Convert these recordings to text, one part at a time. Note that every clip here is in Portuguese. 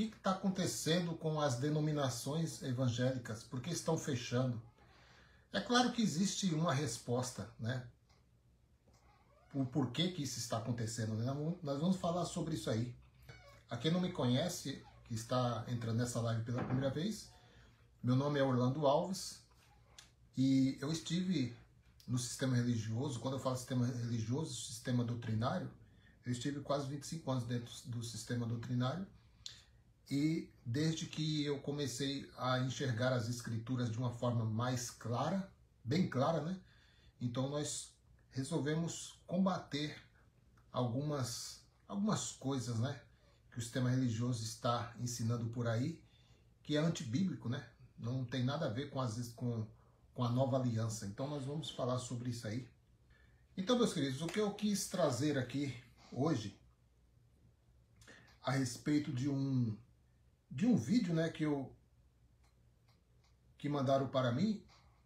que está acontecendo com as denominações evangélicas? Por que estão fechando? É claro que existe uma resposta, né? O porquê que isso está acontecendo, né? Nós vamos falar sobre isso aí. A quem não me conhece, que está entrando nessa live pela primeira vez, meu nome é Orlando Alves e eu estive no sistema religioso. Quando eu falo sistema religioso, sistema doutrinário, eu estive quase 25 anos dentro do sistema doutrinário e desde que eu comecei a enxergar as escrituras de uma forma mais clara, bem clara, né? Então nós resolvemos combater algumas coisas, né, que o sistema religioso está ensinando por aí, que é antibíblico, né? Não tem nada a ver com a nova aliança. Então nós vamos falar sobre isso aí. Então, meus queridos, o que eu quis trazer aqui hoje a respeito de um vídeo, né, que mandaram para mim,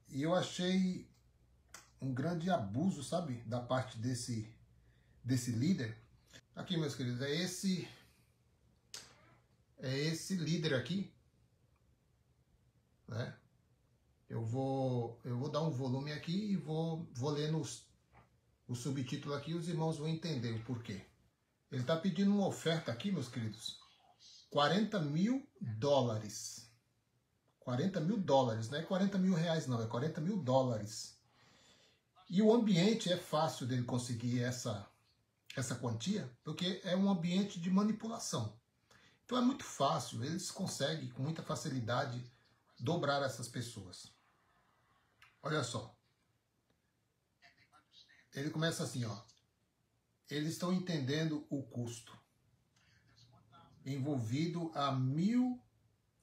e eu achei um grande abuso, sabe, da parte desse líder. Aqui, meus queridos, é esse líder aqui, né? Eu vou dar um volume aqui e vou ler o subtítulo aqui, e os irmãos vão entender o porquê. Ele está pedindo uma oferta aqui, meus queridos, $40 mil. 40 mil dólares, não é 40 mil reais não, é 40 mil dólares. E o ambiente é fácil dele conseguir essa quantia, porque é um ambiente de manipulação. Então é muito fácil, eles conseguem com muita facilidade dobrar essas pessoas. Olha só. Ele começa assim, ó. Eles estão entendendo o custo envolvido a 1.000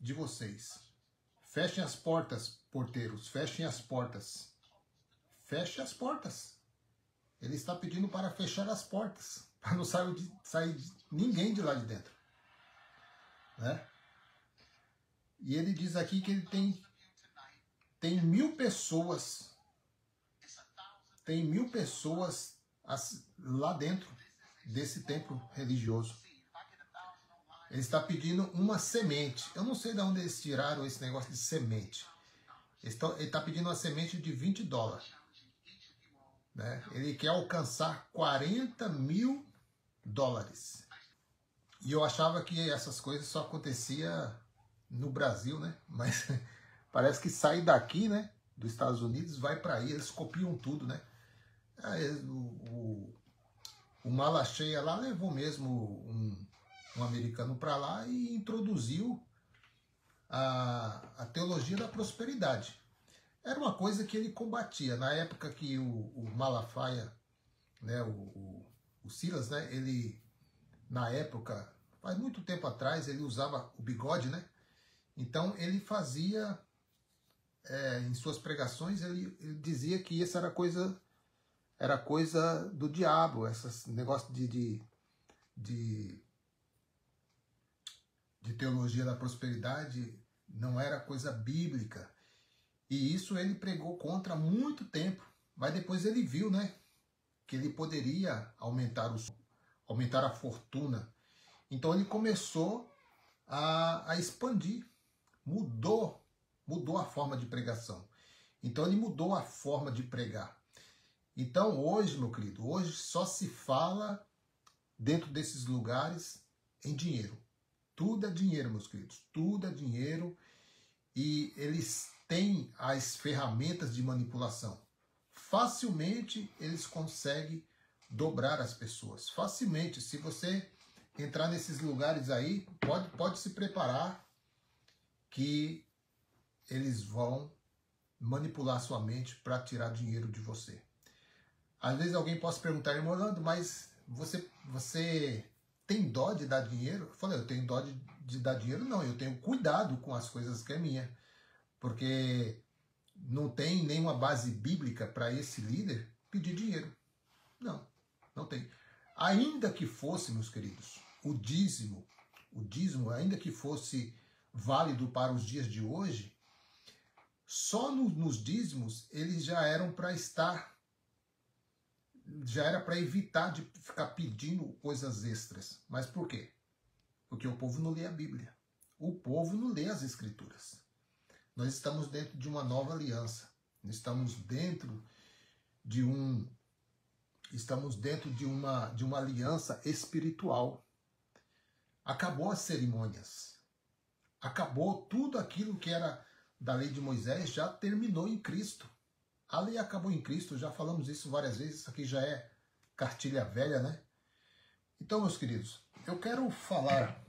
de vocês. Fechem as portas, porteiros, fechem as portas. Feche as portas. Ele está pedindo para fechar as portas, para não sair ninguém de lá de dentro, né? E ele diz aqui que ele tem 1.000 pessoas, lá dentro desse templo religioso. Ele está pedindo uma semente. Eu não sei de onde eles tiraram esse negócio de semente. Ele está pedindo uma semente de $20. Né? Ele quer alcançar $40 mil. E eu achava que essas coisas só acontecia no Brasil, né? Mas parece que sai daqui, né, dos Estados Unidos, vai para aí, eles copiam tudo, né? Aí, o Malacheia lá levou mesmo um americano para lá e introduziu a teologia da prosperidade. Era uma coisa que ele combatia. Na época que o Malafaia, né, o Silas, né, ele, na época, faz muito tempo atrás, ele usava o bigode, né? Então ele fazia, em suas pregações, ele dizia que isso era coisa do diabo, esse negócio de teologia da prosperidade não era coisa bíblica. E isso ele pregou contra há muito tempo. Mas depois ele viu, né, que ele poderia aumentar a fortuna. Então ele começou a expandir. Mudou a forma de pregação. Então ele mudou a forma de pregar. Então hoje, meu querido, hoje só se fala dentro desses lugares em dinheiro. Tudo é dinheiro, meus queridos. Tudo é dinheiro. E eles têm as ferramentas de manipulação. Facilmente eles conseguem dobrar as pessoas. Facilmente. Se você entrar nesses lugares aí, pode se preparar que eles vão manipular sua mente para tirar dinheiro de você. Às vezes alguém pode perguntar, irmão Orlando, mas você tem dó de dar dinheiro? Eu falei, eu tenho dó de dar dinheiro? Não, eu tenho cuidado com as coisas que é minha. Porque não tem nenhuma base bíblica para esse líder pedir dinheiro. Não tem. Ainda que fosse, meus queridos, o dízimo, ainda que fosse válido para os dias de hoje, só nos dízimos eles já eram para evitar de ficar pedindo coisas extras. Mas por quê? Porque o povo não lê a Bíblia. o povo não lê as Escrituras. Nós estamos dentro de uma nova aliança. Estamos dentro de uma aliança espiritual. Acabou as cerimônias. Acabou tudo aquilo que era da lei de Moisés, já terminou em Cristo. A lei acabou em Cristo, já falamos isso várias vezes, isso aqui já é cartilha velha, né? Então, meus queridos, eu quero falar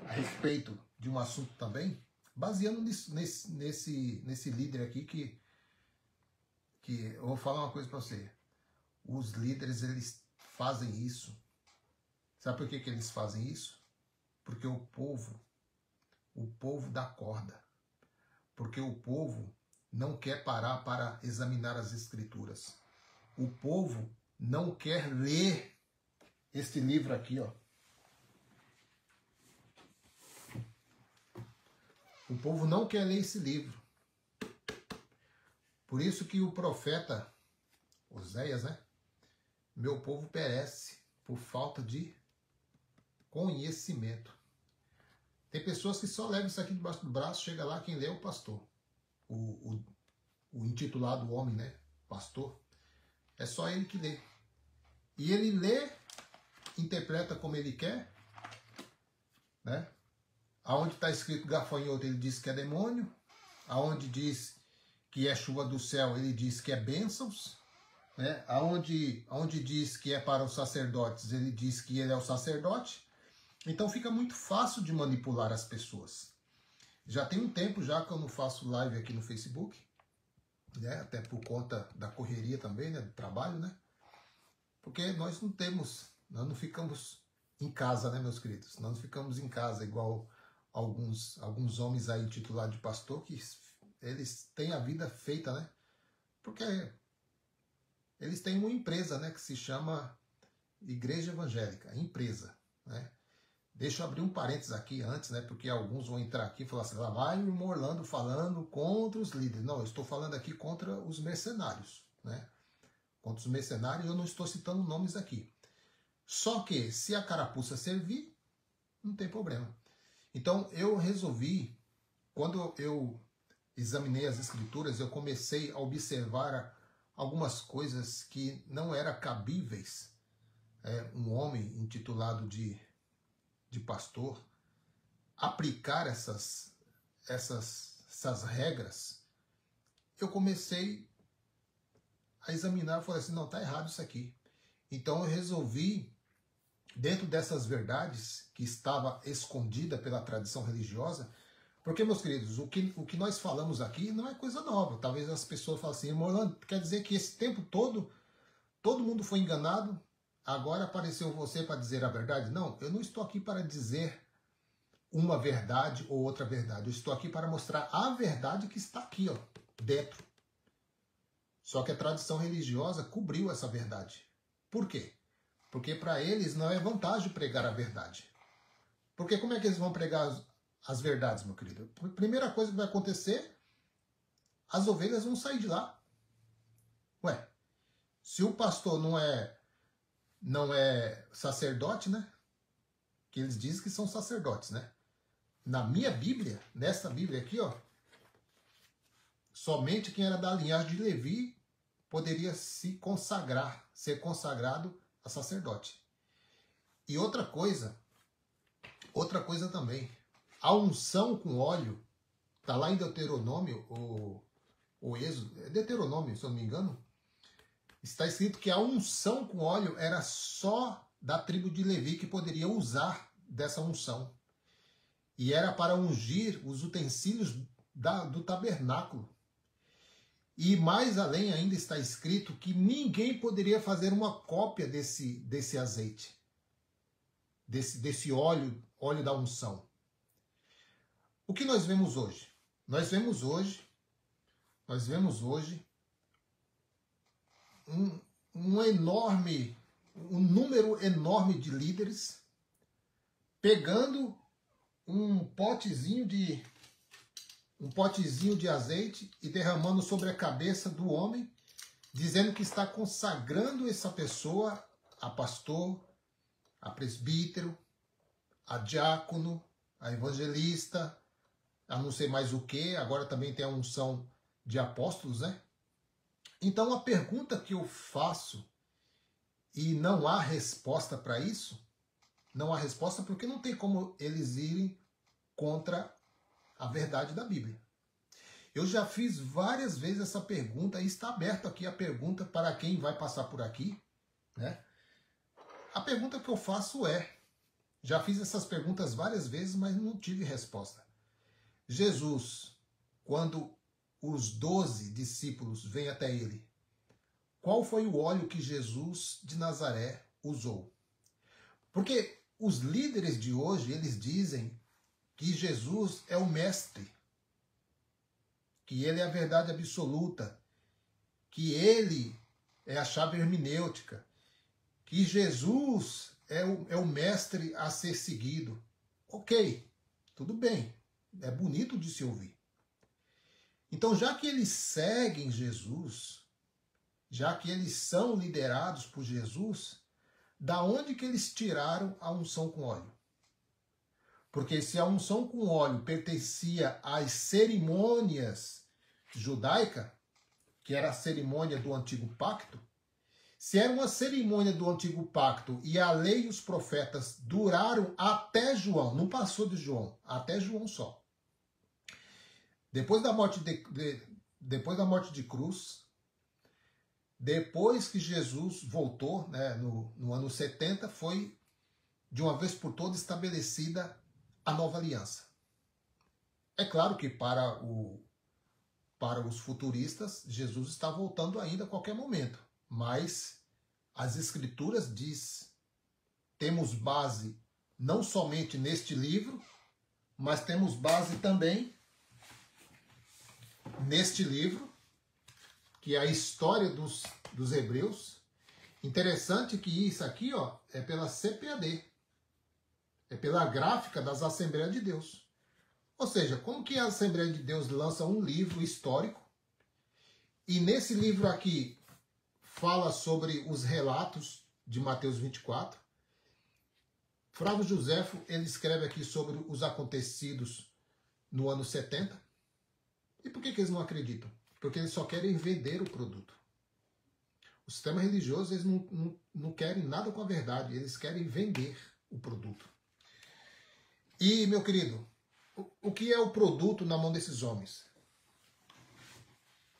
a respeito de um assunto também, baseando nesse líder aqui que eu vou falar uma coisa para você. Os líderes, eles fazem isso. Sabe por que eles fazem isso? Porque o povo dá corda. Porque o povo não quer parar para examinar as Escrituras. O povo não quer ler este livro aqui, ó. O povo não quer ler esse livro. Por isso que o profeta Oséias, né? Meu povo perece por falta de conhecimento. Tem pessoas que só levam isso aqui debaixo do braço, chega lá, quem lê é o pastor. O intitulado homem, né? Pastor. É só ele que lê. E ele lê, interpreta como ele quer, né? Aonde está escrito gafanhoto, ele diz que é demônio. Aonde diz que é chuva do céu, ele diz que é bênçãos. Né? Aonde diz que é para os sacerdotes, ele diz que ele é o sacerdote. Então fica muito fácil de manipular as pessoas. Já tem um tempo já que eu não faço live aqui no Facebook, né? Até por conta da correria também, né? Do trabalho, né? Porque nós não ficamos em casa, né, meus queridos? Nós não ficamos em casa igual alguns homens aí titulados de pastor, que eles têm a vida feita, né? Porque eles têm uma empresa, né, que se chama Igreja Evangélica, empresa, né? Deixa eu abrir um parênteses aqui antes, né? Porque alguns vão entrar aqui e falar assim, lá vai o irmão Orlando falando contra os líderes. Não, eu estou falando aqui contra os mercenários, né? Contra os mercenários, eu não estou citando nomes aqui. Só que, se a carapuça servir, não tem problema. Então, eu resolvi, quando eu examinei as Escrituras, eu comecei a observar algumas coisas que não eram cabíveis. Um homem intitulado de pastor aplicar essas regras. Eu comecei a examinar e falei assim, não, está errado isso aqui. Então eu resolvi, dentro dessas verdades que estava escondida pela tradição religiosa, porque, meus queridos, o que nós falamos aqui não é coisa nova. Talvez as pessoas falem assim, Orlando, quer dizer que esse tempo todo mundo foi enganado, agora apareceu você para dizer a verdade? Não, eu não estou aqui para dizer uma verdade ou outra verdade. Eu estou aqui para mostrar a verdade que está aqui, ó, dentro. Só que a tradição religiosa cobriu essa verdade. Por quê? Porque para eles não é vantagem pregar a verdade. Porque como é que eles vão pregar as verdades, meu querido? A primeira coisa que vai acontecer, as ovelhas vão sair de lá. Ué, se o pastor não é sacerdote, né? Que eles dizem que são sacerdotes, né? Na minha Bíblia, nessa Bíblia aqui, ó, somente quem era da linhagem de Levi poderia ser consagrado a sacerdote. E outra coisa também, a unção com óleo, tá lá em Deuteronômio, o Êxodo, é Deuteronômio, se eu não me engano, está escrito que a unção com óleo era só da tribo de Levi que poderia usar dessa unção. E era para ungir os utensílios do tabernáculo. E mais além ainda está escrito que ninguém poderia fazer uma cópia desse azeite, desse óleo da unção. O que nós vemos hoje? Nós vemos hoje um número enorme de líderes pegando um potezinho de azeite e derramando sobre a cabeça do homem, dizendo que está consagrando essa pessoa a pastor, a presbítero, a diácono, a evangelista, a não sei mais o que, agora também tem a unção de apóstolos, né? Então a pergunta que eu faço, e não há resposta para isso, não há resposta porque não tem como eles irem contra a verdade da Bíblia. Eu já fiz várias vezes essa pergunta, e está aberto aqui a pergunta para quem vai passar por aqui, né? A pergunta que eu faço é, já fiz essas perguntas várias vezes, mas não tive resposta. Jesus, quando os 12 discípulos vêm até ele, qual foi o óleo que Jesus de Nazaré usou? Porque os líderes de hoje, eles dizem que Jesus é o mestre, que ele é a verdade absoluta, que ele é a chave hermenêutica, que Jesus é o mestre a ser seguido. Ok, tudo bem, é bonito de se ouvir. Então, já que eles seguem Jesus, já que eles são liderados por Jesus, da onde que eles tiraram a unção com óleo? Porque se a unção com óleo pertencia às cerimônias judaicas, que era a cerimônia do Antigo Pacto, se era uma cerimônia do Antigo Pacto e a lei e os profetas duraram até João, não passou de João, até João só. Depois da morte de cruz, depois que Jesus voltou, né, no ano 70, foi de uma vez por todas estabelecida a nova aliança. É claro que para os futuristas, Jesus está voltando ainda a qualquer momento, mas as Escrituras diz, temos base não somente neste livro, mas temos base também neste livro, que é a história dos hebreus. Interessante que isso aqui, ó, é pela CPAD, é pela gráfica das Assembleias de Deus. Ou seja, como que a Assembleia de Deus lança um livro histórico, e nesse livro aqui fala sobre os relatos de Mateus 24. Flávio Joséfo, ele escreve aqui sobre os acontecidos no ano 70. E por que eles não acreditam? Porque eles só querem vender o produto. O sistema religioso, eles não querem nada com a verdade, eles querem vender o produto. E, meu querido, o que é o produto na mão desses homens?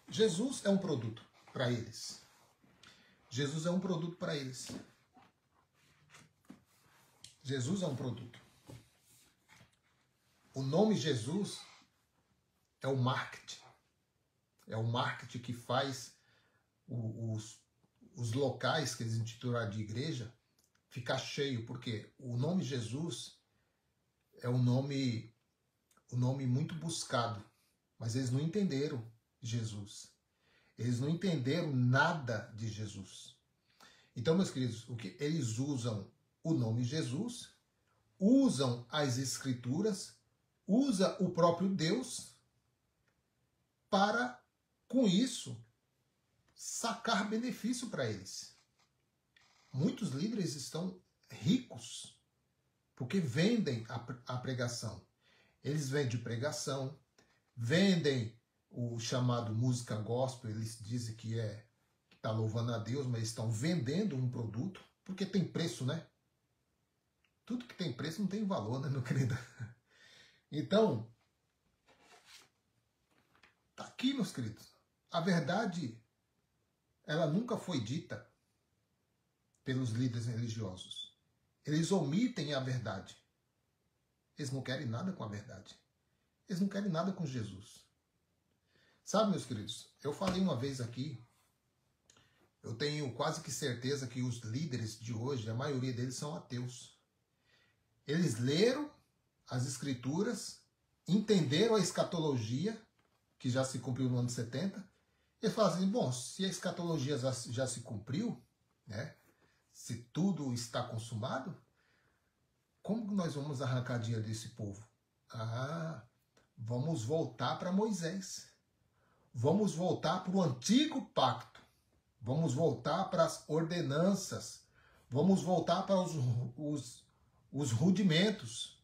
Jesus é um produto para eles. Jesus é um produto para eles. Jesus é um produto. O nome Jesus é o marketing. É o marketing que faz os locais que eles intitularam de igreja ficar cheio, porque o nome Jesus é um nome muito buscado, mas eles não entenderam Jesus. Eles não entenderam nada de Jesus. Então, meus queridos, o que eles usam o nome Jesus, usam as Escrituras, usa o próprio Deus para, com isso, sacar benefício para eles. Muitos líderes estão ricos porque vendem a pregação. Eles vendem pregação, vendem o chamado música gospel, eles dizem que está louvando a Deus, mas estão vendendo um produto, porque tem preço, né? Tudo que tem preço não tem valor, né, meu querido? Então, tá aqui, meus queridos. A verdade, ela nunca foi dita pelos líderes religiosos. Eles omitem a verdade. Eles não querem nada com a verdade. Eles não querem nada com Jesus. Sabe, meus queridos, eu falei uma vez aqui, eu tenho quase que certeza que os líderes de hoje, a maioria deles são ateus. Eles leram as Escrituras, entenderam a escatologia, que já se cumpriu no ano 70, e falam assim, bom, se a escatologia já se cumpriu, né, se tudo está consumado, como que nós vamos arrancar dinheiro desse povo? Ah, vamos voltar para Moisés. Vamos voltar para o antigo pacto. Vamos voltar para as ordenanças. Vamos voltar para os rudimentos.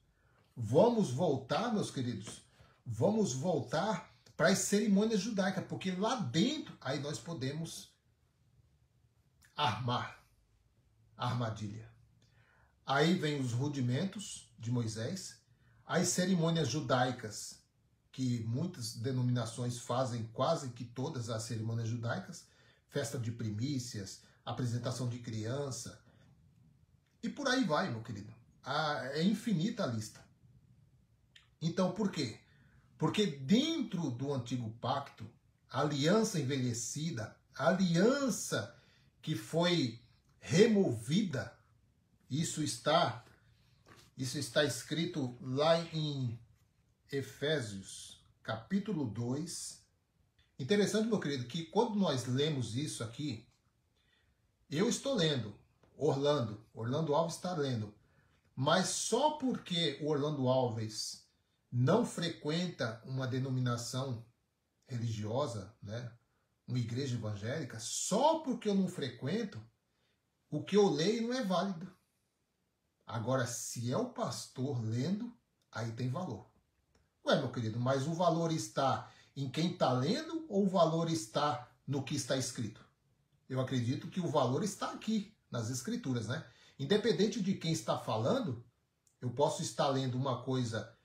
Vamos voltar, meus queridos, vamos voltar para as cerimônias judaicas, porque lá dentro aí nós podemos armar a armadilha. Aí vem os rudimentos de Moisés, as cerimônias judaicas, que muitas denominações fazem, quase que todas as cerimônias judaicas, festa de primícias, apresentação de criança, e por aí vai, meu querido. É infinita a lista. Então, por quê? Porque dentro do antigo pacto, a aliança envelhecida, a aliança que foi removida, isso está escrito lá em Efésios, capítulo 2. Interessante, meu querido, que quando nós lemos isso aqui, eu estou lendo, Orlando Alves está lendo, mas só porque o Orlando Alves não frequenta uma denominação religiosa, né, uma igreja evangélica, só porque eu não frequento, o que eu leio não é válido. Agora, se é o pastor lendo, aí tem valor. Ué, meu querido, mas o valor está em quem está lendo ou o valor está no que está escrito? Eu acredito que o valor está aqui, nas escrituras, né? Independente de quem está falando, eu posso estar lendo uma coisa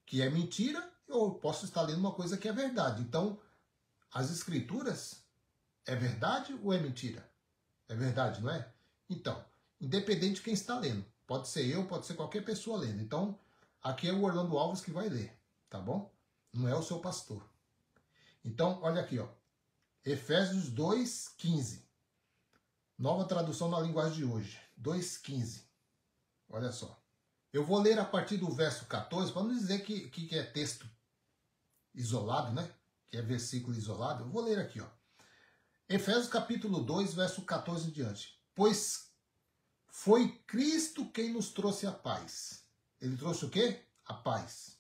que é mentira ou eu posso estar lendo uma coisa que é verdade. Então, as escrituras é verdade ou é mentira? É verdade, não é? Então, independente de quem está lendo. Pode ser eu, pode ser qualquer pessoa lendo. Então, aqui é o Orlando Alves que vai ler, tá bom? Não é o seu pastor. Então, olha aqui, ó. Efésios 2:15. Nova tradução na linguagem de hoje. 2:15. Olha só. Eu vou ler a partir do verso 14, para não dizer que é texto isolado, né? Que é versículo isolado. Eu vou ler aqui, ó. Efésios capítulo 2, verso 14 em diante. Pois foi Cristo quem nos trouxe a paz. Ele trouxe o quê? A paz.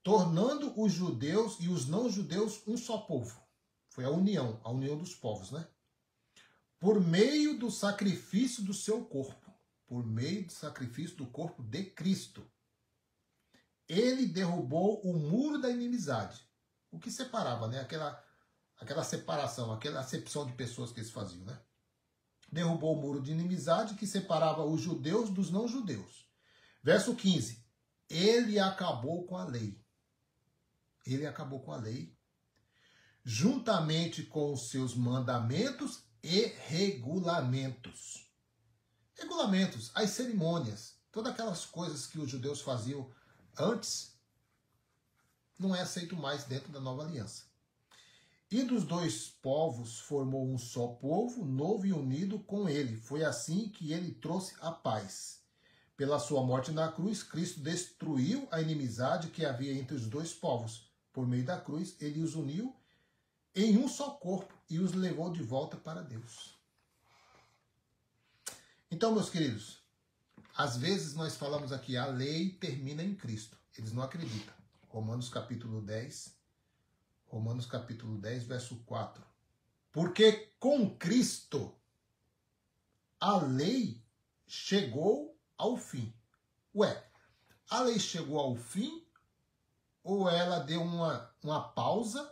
Tornando os judeus e os não-judeus um só povo. Foi a união dos povos, né? Por meio do sacrifício do seu corpo. Por meio do sacrifício do corpo de Cristo. Ele derrubou o muro da inimizade. O que separava, né? Aquela separação, aquela acepção de pessoas que eles faziam, né? Derrubou o muro de inimizade que separava os judeus dos não-judeus. Verso 15. Ele acabou com a lei. Ele acabou com a lei, juntamente com os seus mandamentos e regulamentos. Regulamentos, as cerimônias, todas aquelas coisas que os judeus faziam antes, não é aceito mais dentro da nova aliança. E dos dois povos formou um só povo, novo e unido com ele. Foi assim que ele trouxe a paz. Pela sua morte na cruz, Cristo destruiu a inimizade que havia entre os dois povos. Por meio da cruz, ele os uniu em um só corpo e os levou de volta para Deus. Então, meus queridos, às vezes nós falamos aqui, a lei termina em Cristo. Eles não acreditam. Romanos capítulo 10, verso 4. Porque com Cristo a lei chegou ao fim. Ué, a lei chegou ao fim ou ela deu uma pausa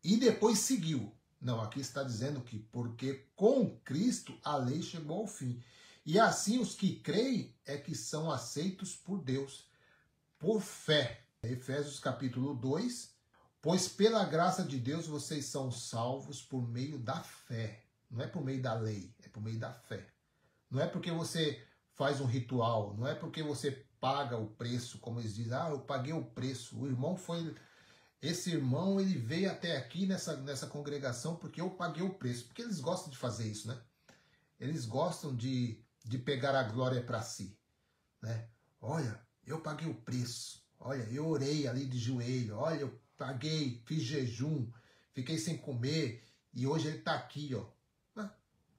e depois seguiu? Não, aqui está dizendo que porque com Cristo a lei chegou ao fim. E assim os que creem é que são aceitos por Deus, por fé. Efésios capítulo 2, pois pela graça de Deus vocês são salvos por meio da fé. Não é por meio da lei, é por meio da fé. Não é porque você faz um ritual, não é porque você paga o preço, como eles dizem, eu paguei o preço. Esse irmão, ele veio até aqui nessa congregação porque eu paguei o preço. Porque eles gostam de fazer isso, né? Eles gostam de pegar a glória para si, né? Olha, eu paguei o preço. Olha, eu orei ali de joelho. Olha, eu paguei, fiz jejum, fiquei sem comer e hoje ele está aqui, ó.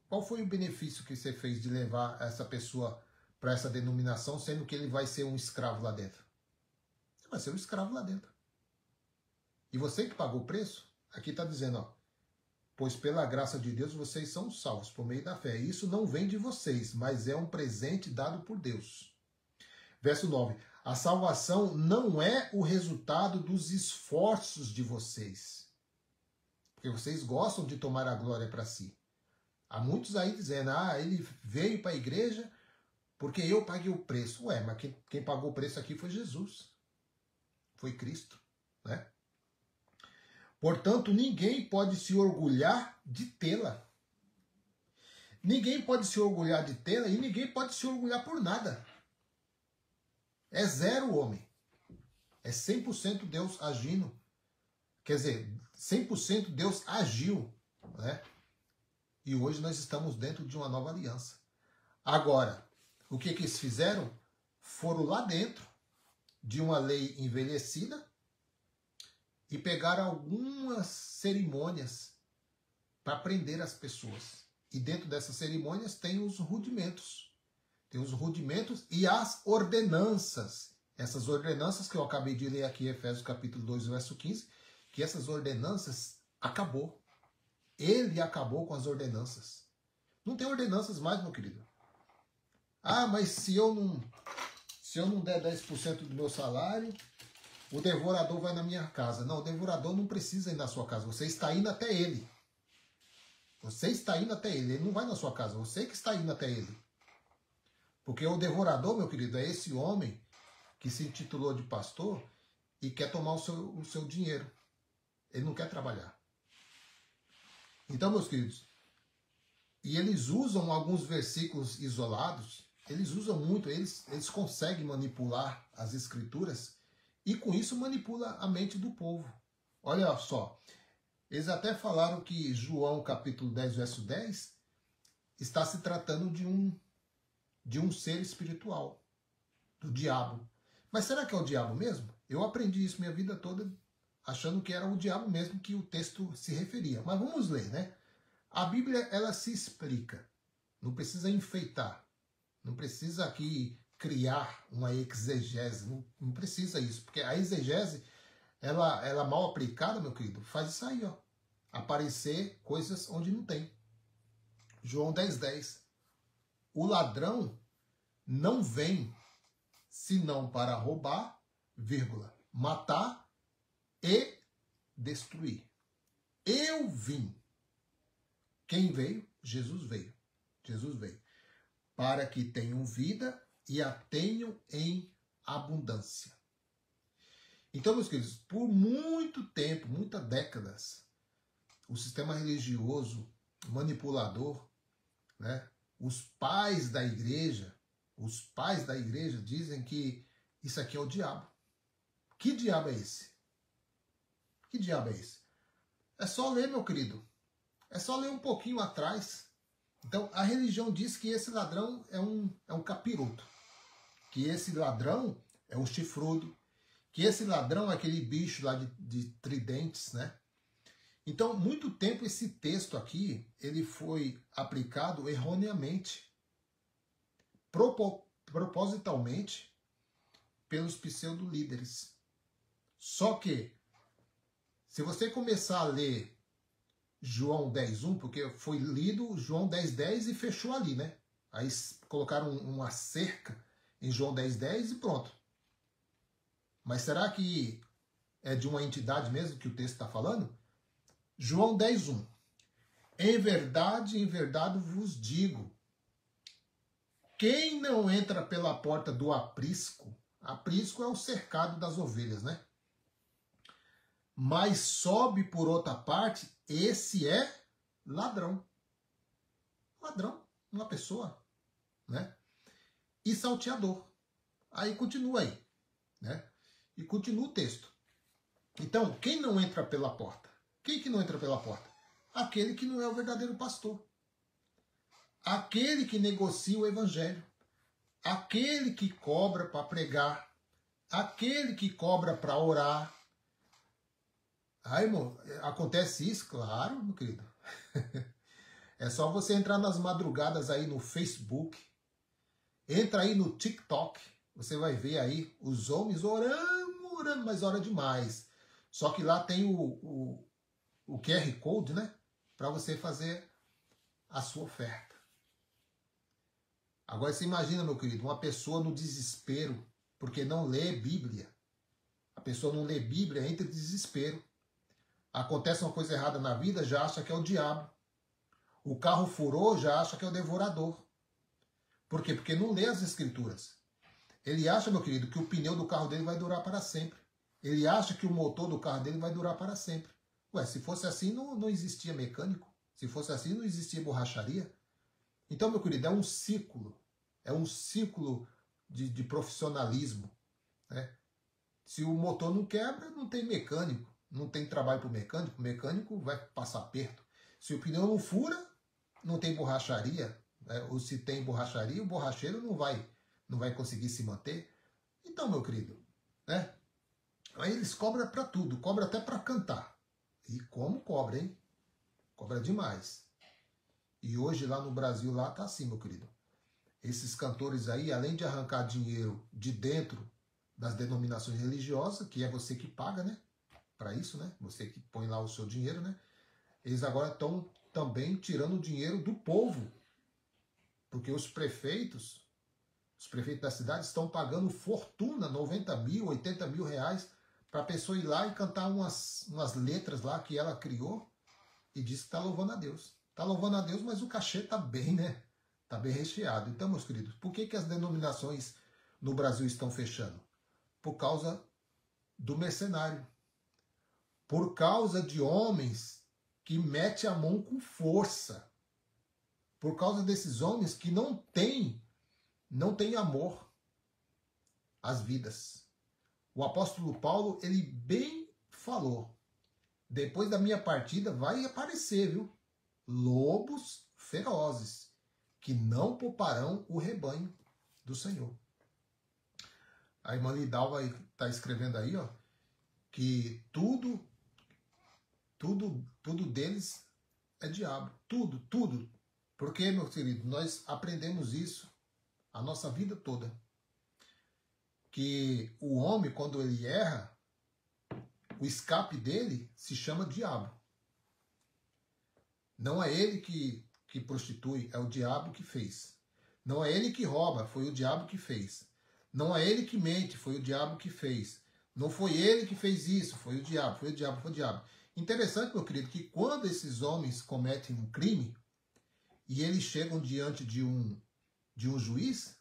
Qual foi o benefício que você fez de levar essa pessoa para essa denominação, sendo que ele vai ser um escravo lá dentro? Você vai ser um escravo lá dentro. E você que pagou o preço, aqui está dizendo, ó, pois pela graça de Deus vocês são salvos por meio da fé. Isso não vem de vocês, mas é um presente dado por Deus. Verso 9. A salvação não é o resultado dos esforços de vocês. Porque vocês gostam de tomar a glória para si. Há muitos aí dizendo, ele veio para a igreja porque eu paguei o preço. Ué, mas quem pagou o preço aqui foi Jesus. Foi Cristo, né? Portanto, ninguém pode se orgulhar de tê-la. Ninguém pode se orgulhar de tê-la e ninguém pode se orgulhar por nada. É zero homem. É 100% Deus agindo. Quer dizer, 100% Deus agiu, né? E hoje nós estamos dentro de uma nova aliança. Agora, o que eles fizeram? Foram lá dentro de uma lei envelhecida e pegaram algumas cerimônias para prender as pessoas. E dentro dessas cerimônias tem os rudimentos. Tem os rudimentos e as ordenanças. Essas ordenanças que eu acabei de ler aqui, Efésios capítulo 2, verso 15, que essas ordenanças acabou. Ele acabou com as ordenanças. Não tem ordenanças mais, meu querido. Mas se eu não der 10% do meu salário, o devorador vai na minha casa. Não, o devorador não precisa ir na sua casa. Você está indo até ele. Você está indo até ele. Ele não vai na sua casa. Você que está indo até ele. Porque o devorador, meu querido, é esse homem que se intitulou de pastor e quer tomar o seu dinheiro. Ele não quer trabalhar. Então, meus queridos, e eles usam alguns versículos isolados, eles usam muito, eles conseguem manipular as escrituras e com isso manipula a mente do povo. Olha só, eles até falaram que João capítulo 10, verso 10, está se tratando de um ser espiritual, do diabo. Mas será que é o diabo mesmo? Eu aprendi isso minha vida toda achando que era o diabo mesmo que o texto se referia. Mas vamos ler, né? A Bíblia, ela se explica. Não precisa enfeitar. Não precisa aqui criar uma exegese. Não precisa isso. Porque a exegese, ela mal aplicada, meu querido, faz isso aí, ó. Aparecer coisas onde não tem. João 10, 10. O ladrão não vem senão para roubar, vírgula, matar e destruir. Eu vim. Quem veio? Jesus veio. Jesus veio. Para que tenham vida e a tenham em abundância. Então, meus queridos, por muito tempo, muitas décadas, o sistema religioso manipulador, né, os pais da igreja dizem que isso aqui é o diabo. Que diabo é esse? Que diabo é esse? É só ler, meu querido. É só ler um pouquinho atrás. Então, a religião diz que esse ladrão é um capiroto. Que esse ladrão é um chifrudo. Que esse ladrão é aquele bicho lá de tridentes, né? Então, muito tempo esse texto aqui, ele foi aplicado erroneamente, propositalmente, pelos pseudo-líderes. Só que, se você começar a ler João 10:1, porque foi lido João 10:10 e fechou ali, né? Aí colocaram uma cerca em João 10:10 e pronto. Mas será que é de uma entidade mesmo que o texto está falando? João 10:1. Em verdade vos digo, quem não entra pela porta do aprisco é o cercado das ovelhas, né? Mas sobe por outra parte, esse é ladrão. Ladrão, uma pessoa, né? E salteador. Aí continua aí, né? E continua o texto. Então, quem não entra pela porta? Quem que não entra pela porta? Aquele que não é o verdadeiro pastor. Aquele que negocia o evangelho. Aquele que cobra para pregar. Aquele que cobra para orar. Irmão, acontece isso? Claro, meu querido. É só você entrar nas madrugadas aí no Facebook. Entra aí no TikTok. Você vai ver aí os homens orando, mas ora demais. Só que lá tem o QR Code, né? Para você fazer a sua oferta. Agora você imagina, meu querido, uma pessoa no desespero, porque não lê Bíblia. A pessoa não lê Bíblia, entra em desespero. Acontece uma coisa errada na vida, já acha que é o diabo. O carro furou, já acha que é o devorador. Por quê? Porque não lê as Escrituras. Ele acha, meu querido, que o pneu do carro dele vai durar para sempre. Ele acha que o motor do carro dele vai durar para sempre. Ué, se fosse assim, não existia mecânico. Se fosse assim, não existia borracharia. Então, meu querido, é um ciclo. É um ciclo de profissionalismo. Né? Se o motor não quebra, não tem mecânico. Não tem trabalho para o mecânico vai passar perto. Se o pneu não fura, não tem borracharia. Né? Ou se tem borracharia, o borracheiro não vai conseguir se manter. Então, meu querido, né? Aí eles cobram para tudo, cobram até para cantar. E como cobra, hein? Cobra demais. E hoje lá no Brasil, lá tá assim, meu querido. Esses cantores aí, além de arrancar dinheiro de dentro das denominações religiosas, que é você que paga, né? Para isso, né? Você que põe lá o seu dinheiro, né? Eles agora estão também tirando o dinheiro do povo. Porque os prefeitos da cidade estão pagando fortuna, 90 mil, 80 mil reais, para a pessoa ir lá e cantar umas letras lá que ela criou e diz que está louvando a Deus. Está louvando a Deus, mas o cachê está bem, né? Está bem recheado. Então, meus queridos, por que as denominações no Brasil estão fechando? Por causa do mercenário. Por causa de homens que metem a mão com força. Por causa desses homens que não têm amor às vidas. O apóstolo Paulo, ele bem falou, depois da minha partida vai aparecer, viu? Lobos ferozes, que não pouparão o rebanho do Senhor. A irmã Lidalva está escrevendo aí, ó, que tudo deles é diabo. Tudo. Porque, meu querido, nós aprendemos isso a nossa vida toda. Que o homem, quando ele erra, o escape dele se chama diabo. Não é ele que prostitui, é o diabo que fez. Não é ele que rouba, foi o diabo que fez. Não é ele que mente, foi o diabo que fez. Não foi ele que fez isso, foi o diabo. Interessante, meu querido, que quando esses homens cometem um crime e eles chegam diante de um juiz,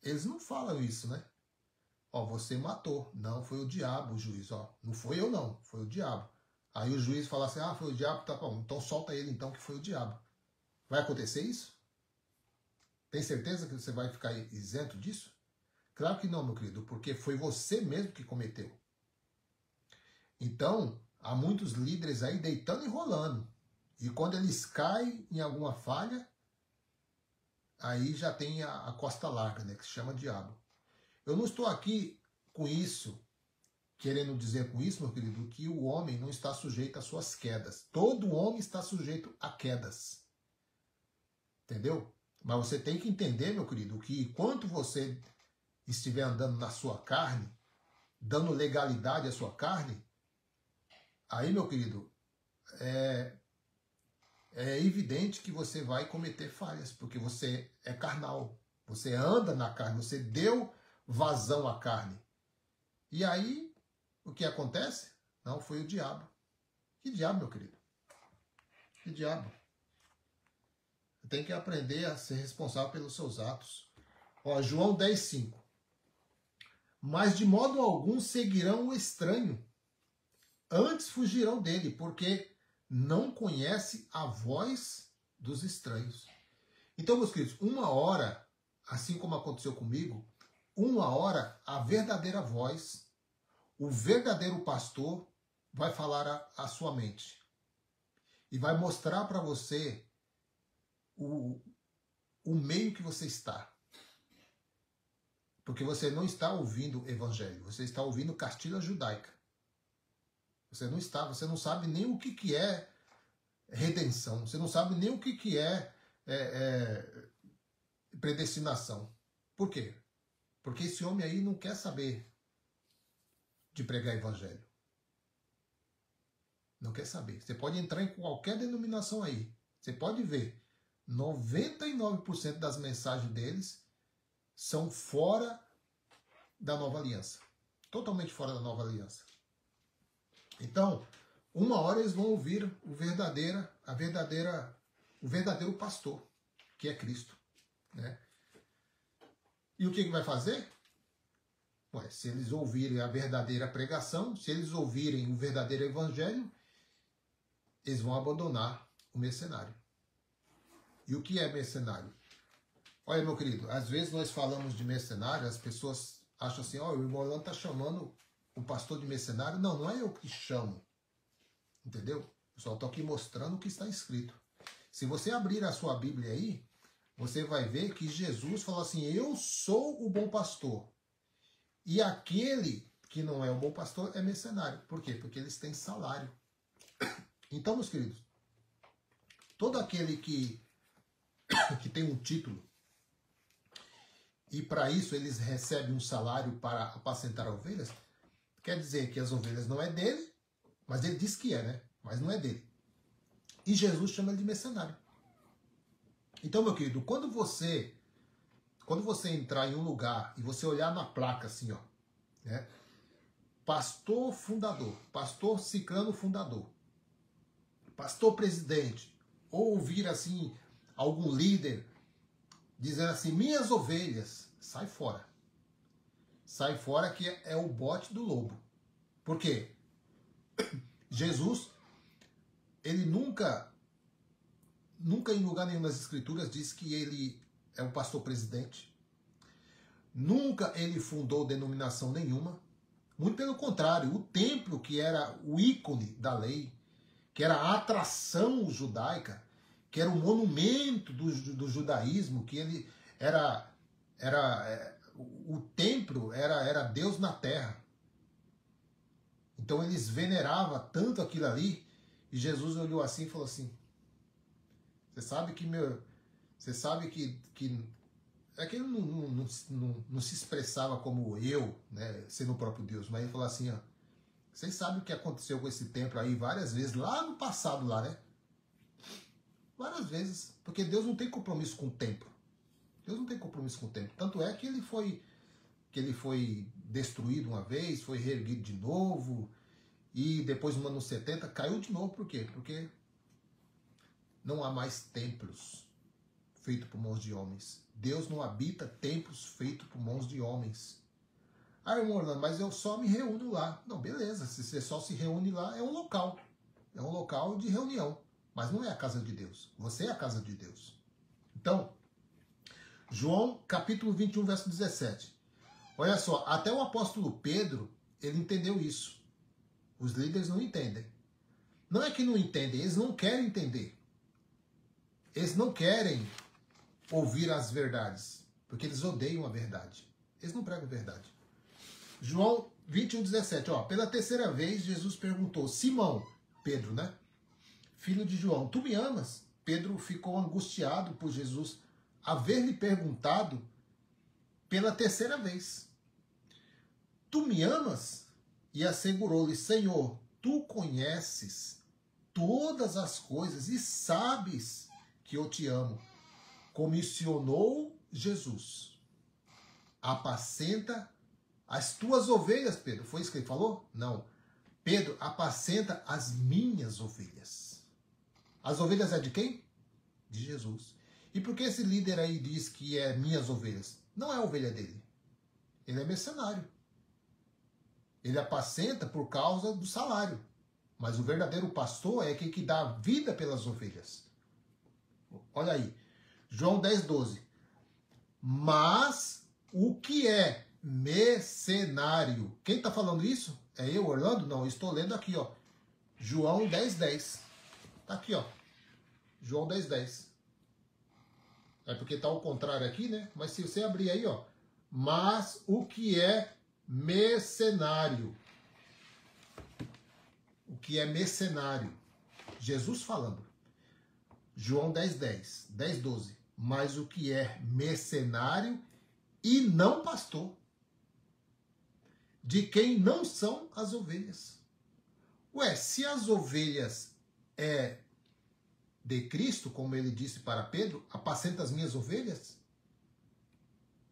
eles não falam isso, né? Ó, você matou. Não, foi o diabo, o juiz. Ó, não foi eu não, foi o diabo. Aí o juiz fala assim, foi o diabo, tá bom. Então solta ele então que foi o diabo. Vai acontecer isso? Tem certeza que você vai ficar isento disso? Claro que não, meu querido, porque foi você mesmo que cometeu. Então, há muitos líderes aí deitando e rolando. E quando eles caem em alguma falha, aí já tem a costa larga, né, que se chama diabo. Eu não estou aqui com isso, querendo dizer com isso, meu querido, que o homem não está sujeito às suas quedas. Todo homem está sujeito a quedas. Entendeu? Mas você tem que entender, meu querido, que enquanto você estiver andando na sua carne, dando legalidade à sua carne, aí, meu querido, é evidente que você vai cometer falhas, porque você é carnal. Você anda na carne, você deu vazão à carne. E aí, o que acontece? Não, foi o diabo. Que diabo, meu querido? Que diabo? Tem que aprender a ser responsável pelos seus atos. Ó, João 10,5. Mas de modo algum seguirão o estranho. Antes fugirão dele, porque não conhece a voz dos estranhos. Então, meus queridos, uma hora, assim como aconteceu comigo, uma hora a verdadeira voz, o verdadeiro pastor vai falar a sua mente. E vai mostrar para você o meio que você está. Porque você não está ouvindo o evangelho, você está ouvindo cartilha judaica. Você não sabe nem o que é redenção, você não sabe nem o que é predestinação. Por quê? Porque esse homem aí não quer saber de pregar evangelho. Não quer saber. Você pode entrar em qualquer denominação aí. Você pode ver. 99% das mensagens deles são fora da nova aliança. Totalmente fora da nova aliança. Então, uma hora eles vão ouvir o verdadeiro pastor, que é Cristo, né? E o que vai fazer? Ué, se eles ouvirem a verdadeira pregação, se eles ouvirem o verdadeiro evangelho, eles vão abandonar o mercenário. E o que é mercenário? Olha, meu querido, às vezes nós falamos de mercenário, as pessoas acham assim, ó, o irmão Orlando está chamando o pastor de mercenário. Não, não é eu que chamo. Entendeu? Eu só estou aqui mostrando o que está escrito. Se você abrir a sua Bíblia aí, você vai ver que Jesus falou assim, eu sou o bom pastor. E aquele que não é o bom pastor é mercenário. Por quê? Porque eles têm salário. Então, meus queridos, todo aquele que tem um título e para isso eles recebem um salário para apacentar ovelhas, quer dizer que as ovelhas não é dele, mas ele diz que é, né? Mas não é dele. E Jesus chama ele de mercenário. Então, meu querido, quando você entrar em um lugar e você olhar na placa assim, ó, né? Pastor fundador, pastor ciclano fundador, pastor presidente, ou ouvir assim algum líder dizendo assim, minhas ovelhas, sai fora. Sai fora que é o bote do lobo. Por quê? Jesus, ele nunca em lugar nenhum das escrituras diz que ele é um pastor presidente. Nunca ele fundou denominação nenhuma. Muito pelo contrário, o templo, que era o ícone da lei, que era a atração judaica, que era o monumento do judaísmo, que ele o templo era Deus na terra. Então eles veneravam tanto aquilo ali, e Jesus olhou assim e falou assim, você sabe que é que ele não se expressava como eu, né, sendo o próprio Deus, mas ele falou assim, ó, vocês sabem o que aconteceu com esse templo aí várias vezes, lá no passado, lá, né? Várias vezes, porque Deus não tem compromisso com o templo. Deus não tem compromisso com o templo. Tanto é que ele foi destruído uma vez, foi reerguido de novo, e depois no ano 70 caiu de novo. Por quê? Porque não há mais templos feitos por mãos de homens. Deus não habita templos feitos por mãos de homens. Ah, irmão Orlando, mas eu só me reúno lá. Não, beleza, se você só se reúne lá, é um local. É um local de reunião. Mas não é a casa de Deus. Você é a casa de Deus. Então, João capítulo 21, verso 17. Olha só, até o apóstolo Pedro, ele entendeu isso. Os líderes não entendem. Não é que não entendem, eles não querem entender. Eles não querem ouvir as verdades, porque eles odeiam a verdade. Eles não pregam verdade. João 21, 17. Ó, pela terceira vez, Jesus perguntou, Simão, Pedro, né? Filho de João, tu me amas? Pedro ficou angustiado por Jesus haver-lhe perguntado pela terceira vez. Tu me amas? E assegurou-lhe, Senhor, tu conheces todas as coisas e sabes que eu te amo. Comissionou Jesus. Apacenta as tuas ovelhas, Pedro. Foi isso que ele falou? Não. Pedro, apacenta as minhas ovelhas. As ovelhas é de quem? De Jesus. E por que esse líder aí diz que é minhas ovelhas? Não é a ovelha dele. Ele é mercenário. Ele apacenta por causa do salário. Mas o verdadeiro pastor é aquele que dá vida pelas ovelhas. Olha aí. João 10, 12. Mas o que é mercenário? Quem está falando isso? É eu, Orlando? Não, eu estou lendo aqui, ó. João 10, 10. Tá aqui, ó. João 10, 10. É porque tá ao contrário aqui, né? Mas se você abrir aí, ó. Mas o que é mercenário? O que é mercenário? Jesus falando. João 10, 10. 10, 12. Mas o que é mercenário e não pastor? De quem não são as ovelhas. Ué, se as ovelhas é de Cristo, como ele disse para Pedro, apacenta as minhas ovelhas?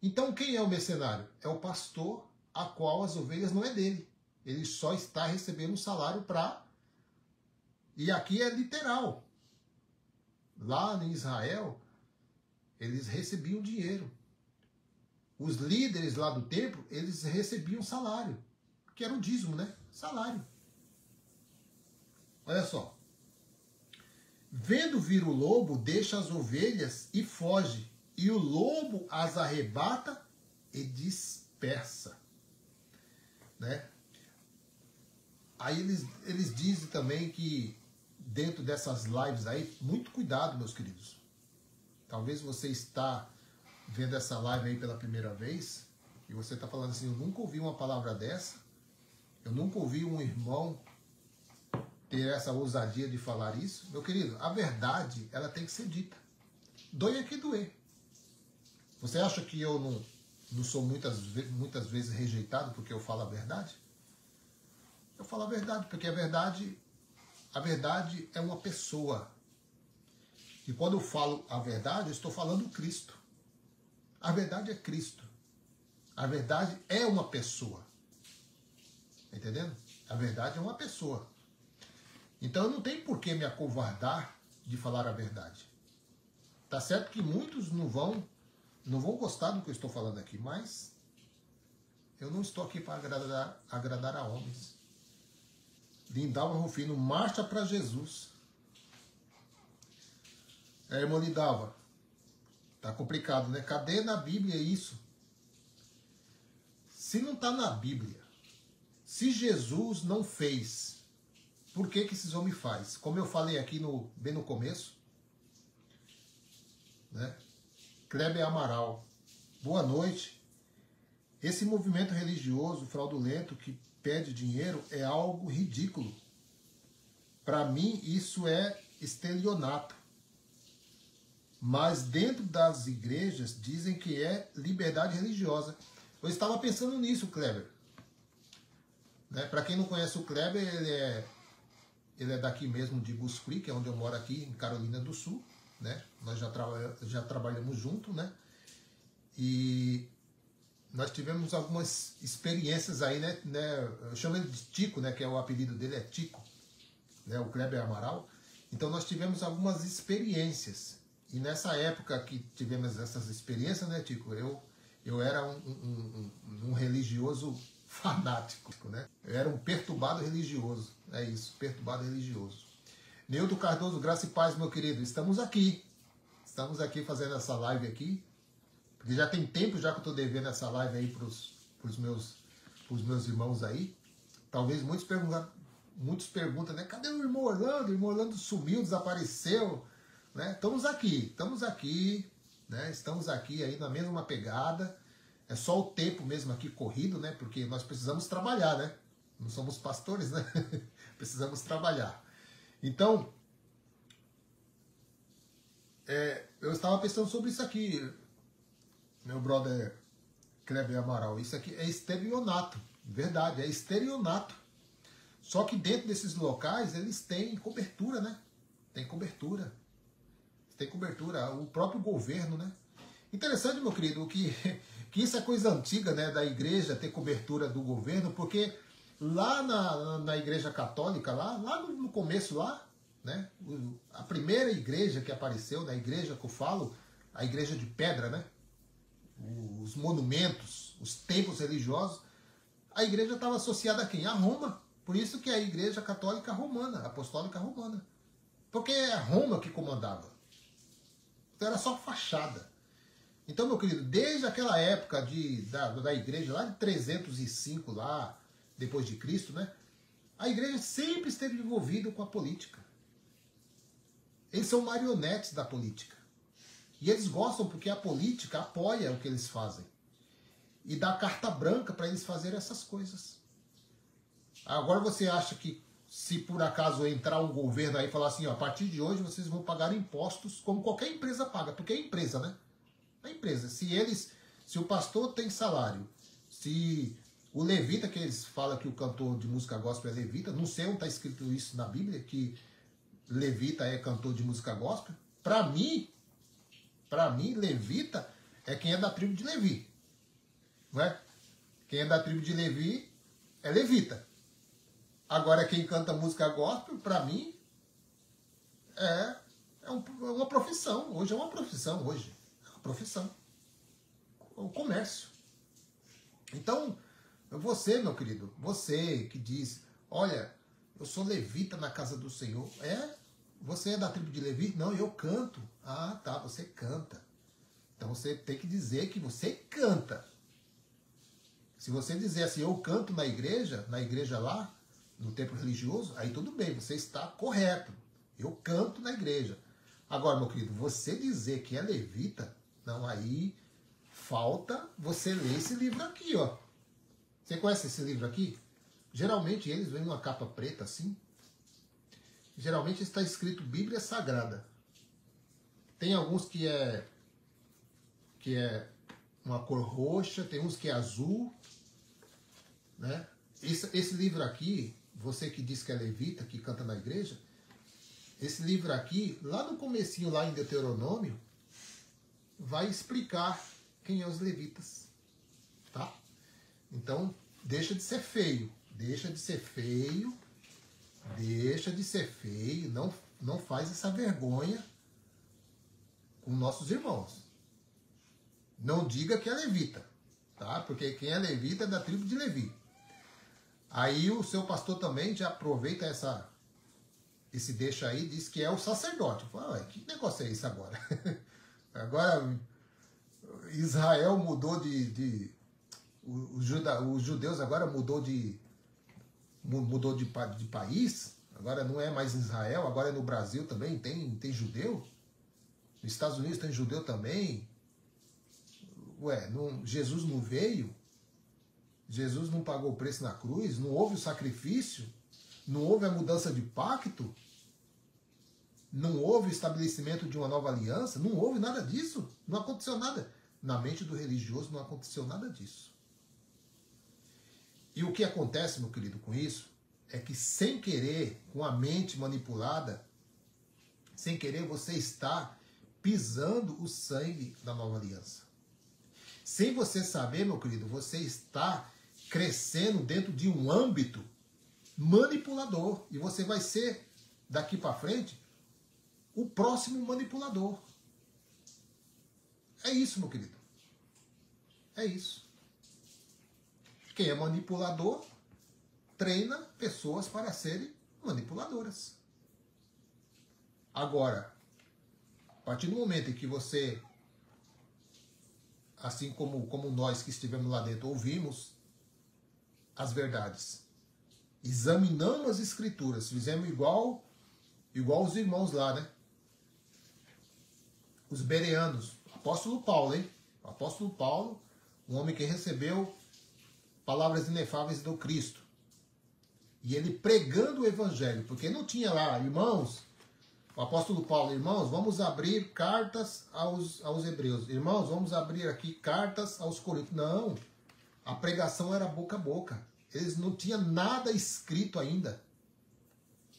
Então quem é o mercenário? É o pastor a qual as ovelhas não é dele. Ele só está recebendo um salário para... E aqui é literal. Lá em Israel, eles recebiam dinheiro. Os líderes lá do templo, eles recebiam salário. Que era o dízimo, né? Salário. Olha só. Vendo vir o lobo, deixa as ovelhas e foge. E o lobo as arrebata e dispersa. Né? Aí eles dizem também que dentro dessas lives aí, muito cuidado, meus queridos. Talvez você está vendo essa live aí pela primeira vez e você está falando assim, eu nunca ouvi uma palavra dessa, eu nunca ouvi um irmão ter essa ousadia de falar isso. Meu querido, a verdade, ela tem que ser dita. Doe que doer. Você acha que eu não sou muitas vezes rejeitado porque eu falo a verdade? Eu falo a verdade, porque a verdade é uma pessoa. E quando eu falo a verdade, eu estou falando Cristo. A verdade é Cristo. A verdade é uma pessoa. Entendendo? A verdade é uma pessoa. Então eu não tenho por que me acovardar de falar a verdade. Tá certo que muitos não vão gostar do que eu estou falando aqui, mas eu não estou aqui para agradar a homens. Lindalva Rufino, marcha para Jesus. Irmã Lindalva, tá complicado, né? Cadê na Bíblia isso? Se não está na Bíblia, se Jesus não fez, por que esses homens fazem? Como eu falei aqui bem no começo, né? Kleber Amaral, boa noite. Esse movimento religioso fraudulento que pede dinheiro é algo ridículo. Para mim, isso é estelionato. Mas dentro das igrejas dizem que é liberdade religiosa. Eu estava pensando nisso, Kleber. Né? Para quem não conhece o Kleber, ele é daqui mesmo de Goose Creek, é onde eu moro aqui, em Carolina do Sul. Né? Nós já trabalhamos junto, né? E nós tivemos algumas experiências aí, né? Eu chamo ele de Tico, né? Que é o apelido dele, é Tico, né? O Kleber Amaral. Então nós tivemos algumas experiências. E nessa época que tivemos essas experiências, né, Tico? Eu era um religioso fanático, né? Eu era um perturbado religioso. É isso, perturbado religioso. Neudo Cardoso, graça e paz, meu querido. Estamos aqui. Estamos aqui fazendo essa live aqui. Porque já tem tempo já que eu estou devendo essa live aí para os meus irmãos aí. Talvez muitos perguntam, né? Cadê o irmão Orlando? O irmão Orlando sumiu, desapareceu. Né? Estamos aqui, né? Estamos aqui aí na mesma pegada. É só o tempo mesmo aqui corrido, né? Porque nós precisamos trabalhar, né? Não somos pastores, né? Precisamos trabalhar. Então, eu estava pensando sobre isso aqui, meu brother Kleber Amaral. Isso aqui é estelionato, verdade, é estelionato. Só que dentro desses locais eles têm cobertura, né? Tem cobertura. O próprio governo, né? Interessante, meu querido, que isso é coisa antiga, né? Da igreja ter cobertura do governo, porque lá na igreja católica, lá no começo lá, né? A primeira igreja que apareceu, na igreja que eu falo, a igreja de pedra, né? Os monumentos, os templos religiosos, a igreja estava associada a quem? A Roma. Por isso que é a igreja católica romana, apostólica romana. Porque é Roma que comandava. Então era só fachada. Então, meu querido, desde aquela época da igreja, lá de 305, lá depois de Cristo, né? A igreja sempre esteve envolvida com a política. Eles são marionetes da política. E eles gostam porque a política apoia o que eles fazem. E dá carta branca para eles fazerem essas coisas. Agora você acha que se por acaso entrar um governo aí e falar assim, ó, a partir de hoje vocês vão pagar impostos como qualquer empresa paga, porque é empresa, né? É empresa. Se o pastor tem salário, se o levita, que eles falam que o cantor de música gospel é levita, não sei onde está escrito isso na Bíblia, que levita é cantor de música gospel. Para mim, levita é quem é da tribo de Levi. Não é? Quem é da tribo de Levi é levita. Agora, quem canta música gospel, para mim, é uma profissão. Hoje é uma profissão. Hoje é uma profissão. É um comércio. Então, você, meu querido, você que diz, olha, eu sou levita na casa do Senhor. Você é da tribo de Levi? Não, eu canto. Ah, tá, você canta. Então você tem que dizer que você canta. Se você dizer assim, eu canto na igreja lá, no templo religioso, aí tudo bem, você está correto. Eu canto na igreja. Agora, meu querido, você dizer que é levita, não, aí falta você ler esse livro aqui, ó. Você conhece esse livro aqui? Geralmente eles vêm numa capa preta assim. Geralmente está escrito Bíblia Sagrada. Tem alguns que é uma cor roxa, tem uns que é azul, né? Esse livro aqui, você que diz que é levita, que canta na igreja, esse livro aqui, lá no comecinho, lá em Deuteronômio, vai explicar quem é os levitas, tá? Então, deixa de ser feio, deixa de ser feio, não faz essa vergonha com nossos irmãos. Não diga que é levita, tá? Porque quem é levita é da tribo de Levi. Aí o seu pastor também já aproveita esse deixa aí e diz que é o sacerdote. Fala, que negócio é isso agora? Agora Israel mudou os judeus agora mudou de país. Agora não é mais Israel, agora é no Brasil também, tem judeu. Nos Estados Unidos tem judeu também. Ué, Jesus não veio? Jesus não pagou o preço na cruz? Não houve o sacrifício? Não houve a mudança de pacto? Não houve o estabelecimento de uma nova aliança? Não houve nada disso? Não aconteceu nada. Na mente do religioso não aconteceu nada disso. E o que acontece, meu querido, com isso, é que sem querer, com a mente manipulada, sem querer você está pisando o sangue da nova aliança. Sem você saber, meu querido, você está crescendo dentro de um âmbito manipulador. E você vai ser, daqui para frente, o próximo manipulador. É isso, meu querido. É isso. Quem é manipulador treina pessoas para serem manipuladoras. Agora, a partir do momento em que você, assim como nós que estivemos lá dentro, ouvimos as verdades, examinamos as escrituras, fizemos igual os irmãos lá, né? Os bereanos, apóstolo Paulo, hein? O apóstolo Paulo, um homem que recebeu palavras inefáveis do Cristo. E ele pregando o evangelho, porque não tinha lá, irmãos, o apóstolo Paulo, irmãos, vamos abrir cartas aos hebreus. Irmãos, vamos abrir aqui cartas aos coríntios. Não, a pregação era boca a boca. Eles não tinham nada escrito ainda.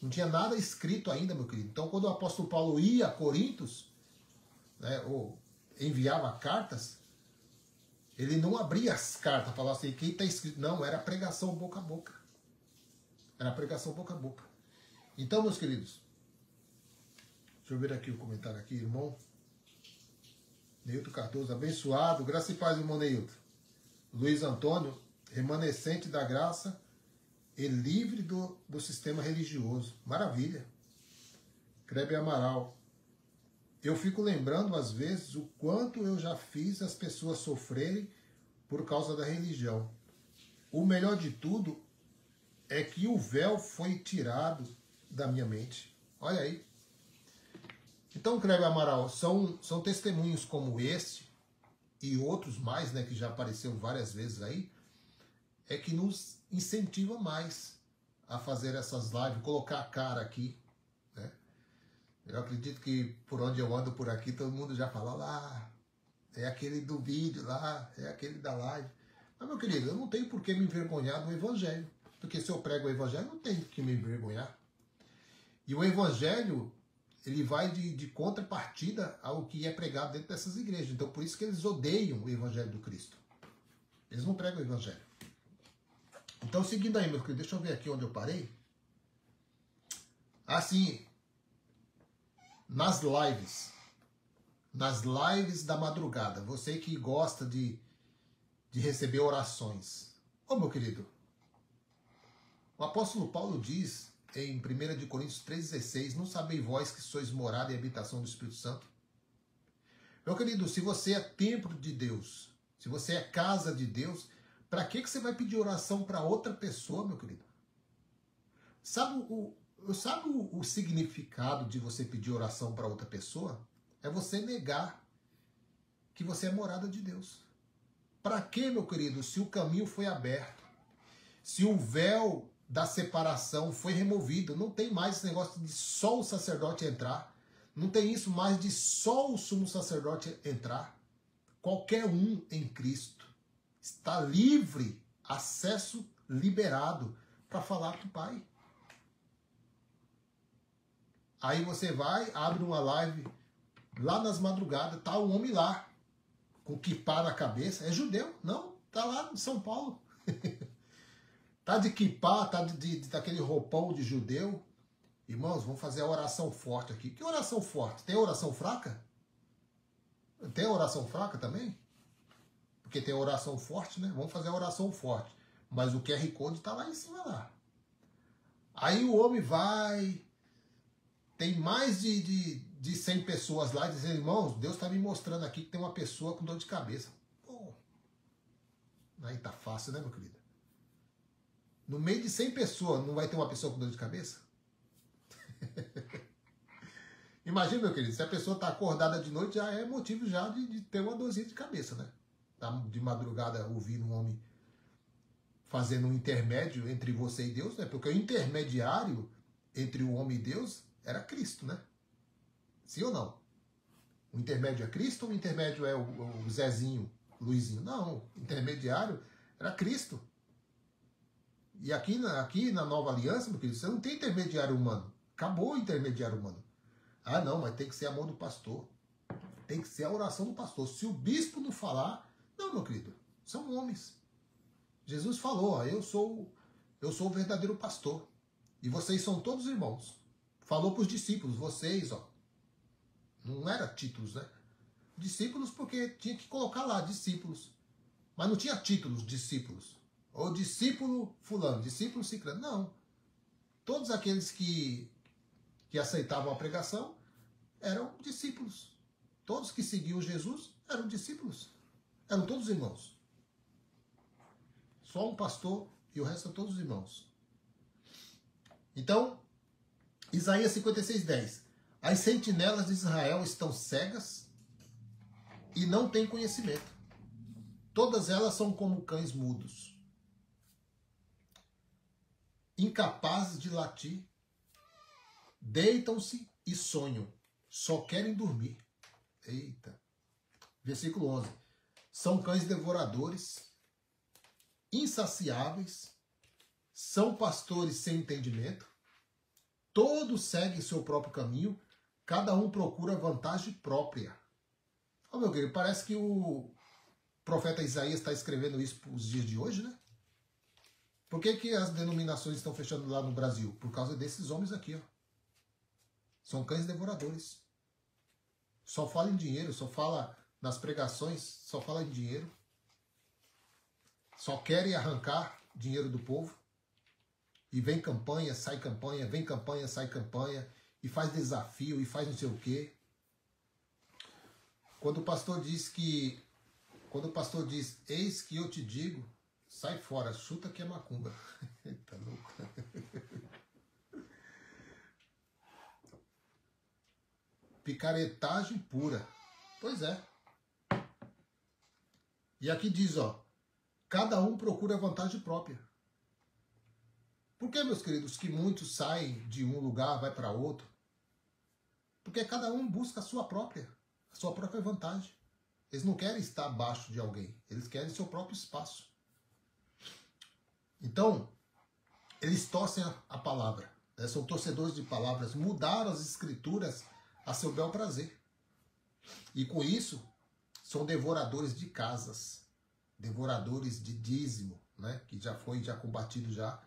Não tinha nada escrito ainda, meu querido. Então, quando o apóstolo Paulo ia a Coríntios, né, ou enviava cartas, ele não abria as cartas, falava assim, quem está escrito? Não, era pregação boca a boca. Era pregação boca a boca. Então, meus queridos, deixa eu ver aqui o comentário aqui, irmão. Neilton Cardoso, abençoado. Graça e paz, irmão Neilton. Luiz Antônio, remanescente da graça e livre do sistema religioso. Maravilha. Crebe Amaral. Eu fico lembrando, às vezes, o quanto eu já fiz as pessoas sofrerem por causa da religião. O melhor de tudo é que o véu foi tirado da minha mente. Olha aí. Então, Crebe Amaral, são testemunhos como esse e outros mais, né, que já apareceram várias vezes aí, é que nos incentiva mais a fazer essas lives, colocar a cara aqui, né? Eu acredito que por onde eu ando por aqui, todo mundo já fala lá, é aquele do vídeo lá, é aquele da live. Mas, meu querido, eu não tenho por que me envergonhar do evangelho, porque se eu prego o evangelho, não tenho que me envergonhar. E o evangelho, ele vai de contrapartida ao que é pregado dentro dessas igrejas. Então, por isso que eles odeiam o evangelho do Cristo. Eles não pregam o evangelho. Então, seguindo aí, meu querido, deixa eu ver aqui onde eu parei. Assim, nas lives da madrugada, você que gosta de receber orações. Ô, meu querido, o apóstolo Paulo diz em 1 Coríntios 3,16, não sabeis vós que sois morada e habitação do Espírito Santo? Meu querido, se você é templo de Deus, se você é casa de Deus, para que você vai pedir oração para outra pessoa, meu querido? Sabe o significado de você pedir oração para outra pessoa? É você negar que você é morada de Deus. Para que, meu querido, se o caminho foi aberto, se o véu da separação foi removido, não tem mais esse negócio de só o sacerdote entrar, não tem isso mais de só o sumo sacerdote entrar. Qualquer um em Cristo está livre, acesso liberado para falar com o Pai. Aí você vai, abre uma live lá nas madrugadas, tá um homem lá, com kippá na cabeça. É judeu? Não, tá lá em São Paulo. Tá de kippá, tá daquele roupão de judeu. Irmãos, vamos fazer a oração forte aqui. Que oração forte? Tem oração fraca? Tem oração fraca também? Porque tem oração forte, né? Vamos fazer a oração forte. Mas o QR Code tá lá em cima lá. Aí o homem vai... Tem mais de 100 pessoas lá dizendo, irmãos, Deus está me mostrando aqui que tem uma pessoa com dor de cabeça. Pô, aí tá fácil, né, meu querido? No meio de 100 pessoas, não vai ter uma pessoa com dor de cabeça? Imagina, meu querido, se a pessoa está acordada de noite, já é motivo já de ter uma dorzinha de cabeça, né? Tá de madrugada ouvindo um homem fazendo um intermédio entre você e Deus, né? Porque o intermediário entre o homem e Deus era Cristo, né? Sim ou não? O intermédio é Cristo ou o intermédio é o Zezinho, Luizinho? Não, o intermediário era Cristo. E aqui na nova aliança, meu querido, você não tem intermediário humano. Acabou o intermediário humano. Ah, não, mas tem que ser amor do pastor. Tem que ser a oração do pastor. Se o bispo não falar... Não, meu querido, são homens. Jesus falou, ó, eu sou o verdadeiro pastor. E vocês são todos irmãos. Falou para os discípulos, vocês, ó. Não era títulos, né? Discípulos porque tinha que colocar lá, discípulos. Mas não tinha títulos, discípulos. Ou discípulo fulano, discípulo ciclano. Não. Todos aqueles que aceitavam a pregação eram discípulos. Todos que seguiam Jesus eram discípulos. Eram todos irmãos. Só um pastor e o resto são todos irmãos. Então, Isaías 56:10. As sentinelas de Israel estão cegas e não têm conhecimento. Todas elas são como cães mudos, incapazes de latir, deitam-se e sonham, só querem dormir. Eita. Versículo 11. São cães devoradores, insaciáveis, são pastores sem entendimento, todos seguem seu próprio caminho, cada um procura vantagem própria. Ó, meu querido, parece que o profeta Isaías está escrevendo isso para os dias de hoje, né? Por que as denominações estão fechando lá no Brasil? Por causa desses homens aqui, ó. São cães devoradores. Só fala em dinheiro, só fala nas pregações, só fala em dinheiro. Só querem arrancar dinheiro do povo. E vem campanha, sai campanha, vem campanha, sai campanha. E faz desafio, e faz não sei o quê. Quando o pastor diz, eis que eu te digo, sai fora, chuta que é macumba. Tá louco. Picaretagem pura. Pois é. E aqui diz, ó, cada um procura vantagem própria. Por que, meus queridos, que muitos saem de um lugar, vai para outro? Porque cada um busca a sua própria vantagem. Eles não querem estar abaixo de alguém, eles querem seu próprio espaço. Então, eles torcem a palavra, né? São torcedores de palavras, mudaram as escrituras a seu bel prazer. E com isso, são devoradores de casas, devoradores de dízimo, né, que já foi combatido já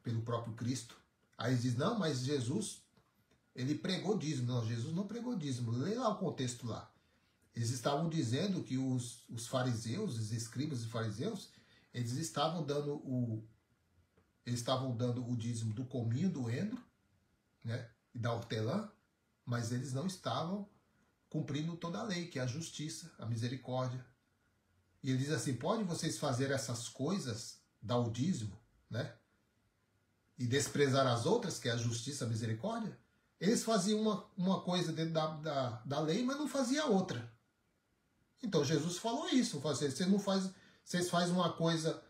pelo próprio Cristo. Aí eles dizem, não, mas Jesus, ele pregou dízimo. Não, Jesus não pregou dízimo. Lê lá o contexto lá. Eles estavam dizendo que os fariseus, os escribas e fariseus, eles estavam dando o dízimo do cominho, do endro, né, e da hortelã, mas eles não estavam cumprindo toda a lei, que é a justiça, a misericórdia. E ele diz assim, pode vocês fazer essas coisas, dar o dízimo, né, e desprezar as outras, que é a justiça, a misericórdia? Eles faziam uma coisa dentro da lei, mas não fazia outra. Então Jesus falou isso, vocês fazem uma coisa,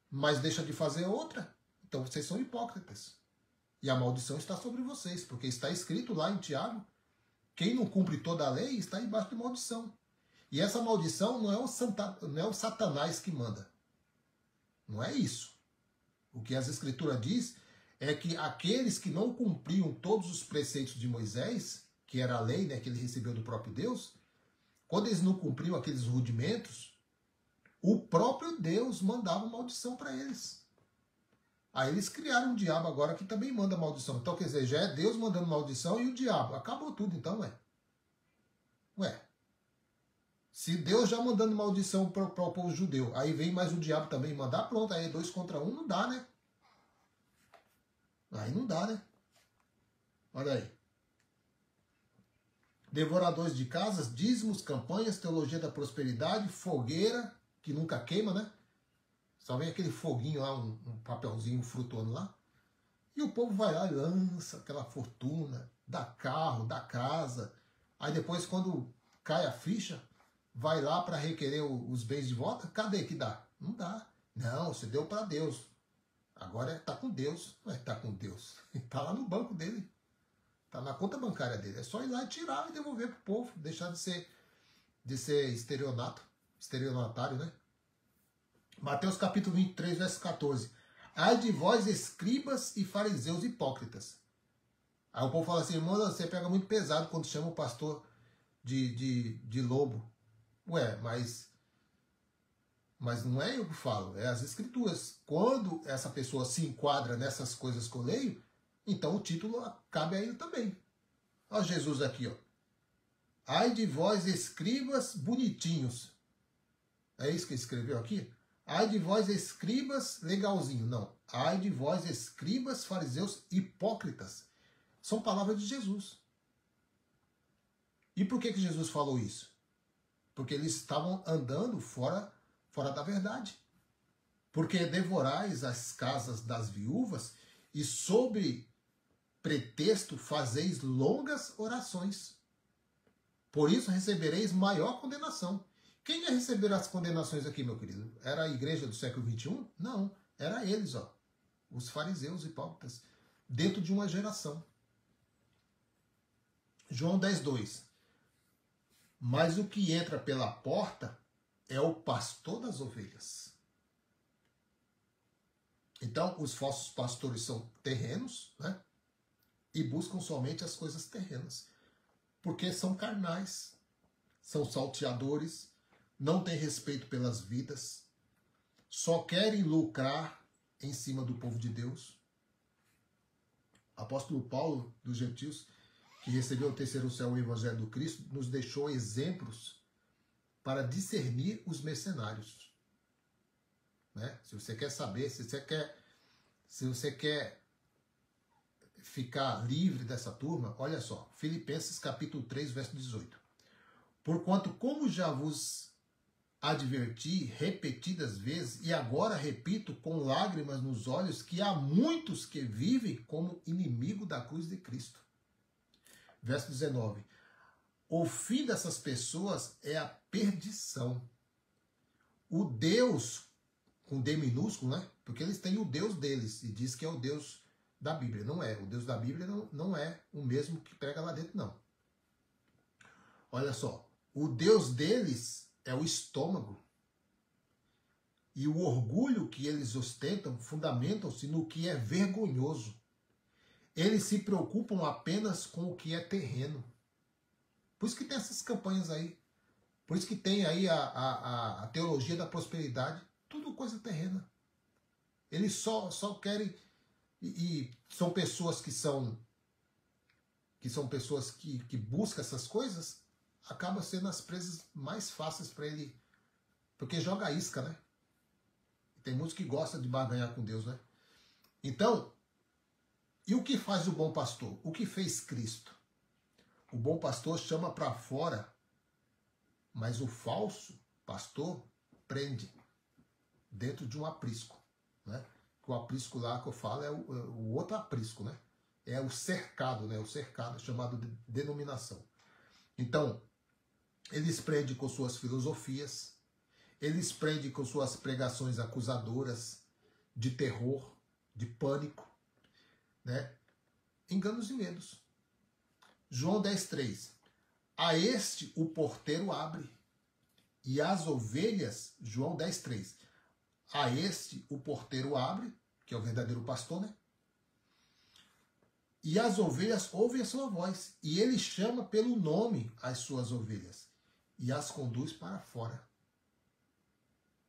mas deixam de fazer outra, então vocês são hipócritas. E a maldição está sobre vocês, porque está escrito lá em Tiago, quem não cumpre toda a lei está embaixo de maldição. E essa maldição não é o Satanás que manda. Não é isso. O que as Escrituras diz é que aqueles que não cumpriam todos os preceitos de Moisés, que era a lei, né, que ele recebeu do próprio Deus, quando eles não cumpriam aqueles rudimentos, o próprio Deus mandava maldição para eles. Aí eles criaram um diabo agora que também manda maldição. Então, quer dizer, já é Deus mandando maldição e o diabo. Acabou tudo então, ué. Ué. Se Deus já mandando maldição para o povo judeu, aí vem mais o diabo também mandar, pronto, aí 2 contra 1, não dá, né? Aí não dá, né? Olha aí. Devoradores de casas, dízimos, campanhas, teologia da prosperidade, fogueira, que nunca queima, né? Só vem aquele foguinho lá, um papelzinho frutuando lá. E o povo vai lá e lança aquela fortuna, dá carro, dá casa. Aí depois, quando cai a ficha, vai lá para requerer os bens de volta. Cadê que dá? Não dá. Não, você deu para Deus. Agora está com Deus. Não é que está com Deus. Está lá no banco dele. Está na conta bancária dele. É só ir lá e tirar e devolver para o povo. Deixar de ser estelionatário, né? Mateus capítulo 23, verso 14. Ai de vós, escribas e fariseus hipócritas. Aí o povo fala assim, irmão, você pega muito pesado quando chama o pastor de lobo. Ué, mas não é eu que falo, é as escrituras. Quando essa pessoa se enquadra nessas coisas que eu leio, então o título cabe a ele também. Olha Jesus aqui, ó. Ai de vós, escribas bonitinhos. É isso que ele escreveu aqui? Ai de vós, escribas legalzinho. Não. Ai de vós, escribas, fariseus hipócritas. São palavras de Jesus. E por que Jesus falou isso? Porque eles estavam andando fora da verdade. Porque devorais as casas das viúvas e sob pretexto fazeis longas orações. Por isso recebereis maior condenação. Quem ia receber as condenações aqui, meu querido? Era a igreja do século XXI? Não, era eles, ó, os fariseus hipócritas, dentro de uma geração. João 10:2. Mas o que entra pela porta é o pastor das ovelhas. Então, os falsos pastores são terrenos, né? E buscam somente as coisas terrenas. Porque são carnais, são salteadores, não têm respeito pelas vidas, só querem lucrar em cima do povo de Deus. Apóstolo Paulo, dos gentios, que recebeu o terceiro céu, o evangelho do Cristo, nos deixou exemplos para discernir os mercenários. Né? Se você quer saber, se você quer ficar livre dessa turma, olha só, Filipenses capítulo 3, verso 18. Porquanto, como já vos adverti repetidas vezes, e agora repito com lágrimas nos olhos, que há muitos que vivem como inimigo da cruz de Cristo. Verso 19. O fim dessas pessoas é a perdição. O Deus, com D minúsculo, né? Porque eles têm o Deus deles, e diz que é o Deus da Bíblia. Não é. O Deus da Bíblia não é o mesmo que prega lá dentro, não. Olha só. O Deus deles é o estômago. E o orgulho que eles ostentam fundamentam-se no que é vergonhoso. Eles se preocupam apenas com o que é terreno. Por isso que tem essas campanhas aí. Por isso que tem aí a teologia da prosperidade. Tudo coisa terrena. Eles só querem... E são pessoas que são pessoas que buscam essas coisas, acaba sendo as presas mais fáceis para ele, porque joga a isca, né? Tem muitos que gostam de barganhar com Deus, né? Então, e o que faz o bom pastor? O que fez Cristo? O bom pastor chama para fora, mas o falso pastor prende dentro de um aprisco, né? O aprisco lá que eu falo é o outro aprisco, né? É o cercado, né? O cercado, chamado de denominação. Então, eles prendem com suas filosofias, eles prendem com suas pregações acusadoras, de terror, de pânico, né? Enganos e medos. João 10,3. A este o porteiro abre, e as ovelhas, João 10,3. A este o porteiro abre, que é o verdadeiro pastor, né? E as ovelhas ouvem a sua voz, e ele chama pelo nome as suas ovelhas, e as conduz para fora.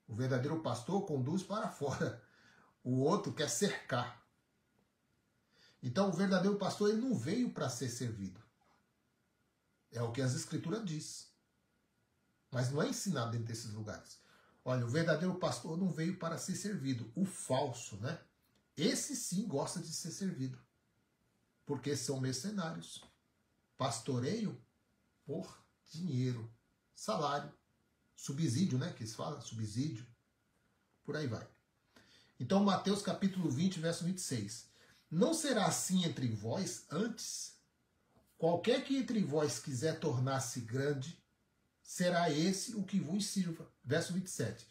O verdadeiro pastor conduz para fora. O outro quer cercar. Então o verdadeiro pastor ele não veio para ser servido. É o que as escrituras diz. Mas não é ensinado dentro desses lugares. Olha, o verdadeiro pastor não veio para ser servido. O falso, né? Esse sim gosta de ser servido. Porque são mercenários. Pastoreio por dinheiro. Salário. Subsídio, né? Que eles falam, subsídio. Por aí vai. Então, Mateus capítulo 20, verso 26. Não será assim entre vós antes? Qualquer que entre vós quiser tornar-se grande, será esse o que vos sirva. Verso 27.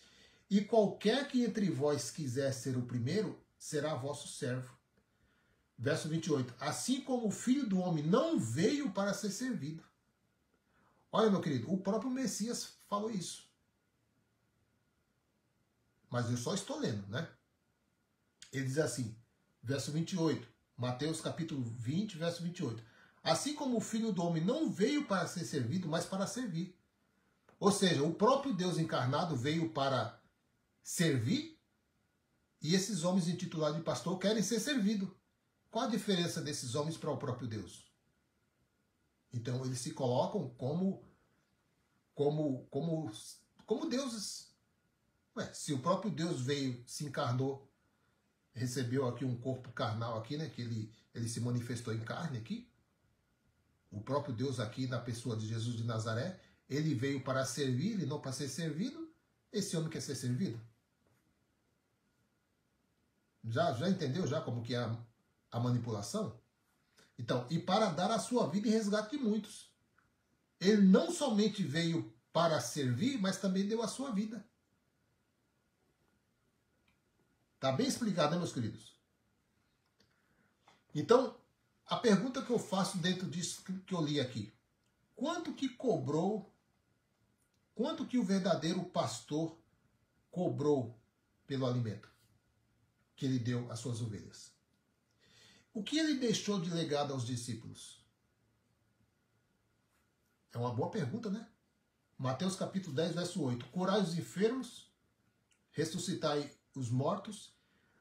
E qualquer que entre vós quiser ser o primeiro, será vosso servo. Verso 28. Assim como o Filho do Homem não veio para ser servido. Olha, meu querido, o próprio Messias falou isso. Mas eu só estou lendo, né? Ele diz assim, verso 28. Mateus capítulo 20, verso 28. Assim como o Filho do Homem não veio para ser servido, mas para servir. Ou seja, o próprio Deus encarnado veio para servir e esses homens intitulados de pastor querem ser servidos. Qual a diferença desses homens para o próprio Deus? Então eles se colocam como deuses. Ué, se o próprio Deus veio, se encarnou, recebeu aqui um corpo carnal aqui, né, que ele se manifestou em carne aqui. O próprio Deus aqui, na pessoa de Jesus de Nazaré, ele veio para servir e não para ser servido. Esse homem quer ser servido? Já entendeu já como que é a manipulação? Então, e para dar a sua vida em resgate de muitos. Ele não somente veio para servir, mas também deu a sua vida. Tá bem explicado, né, meus queridos? Então, a pergunta que eu faço dentro disso que eu li aqui. Quanto que o verdadeiro pastor cobrou pelo alimento que ele deu às suas ovelhas? O que ele deixou de legado aos discípulos? É uma boa pergunta, né? Mateus capítulo 10, verso 8. Curai os enfermos, ressuscitai os mortos,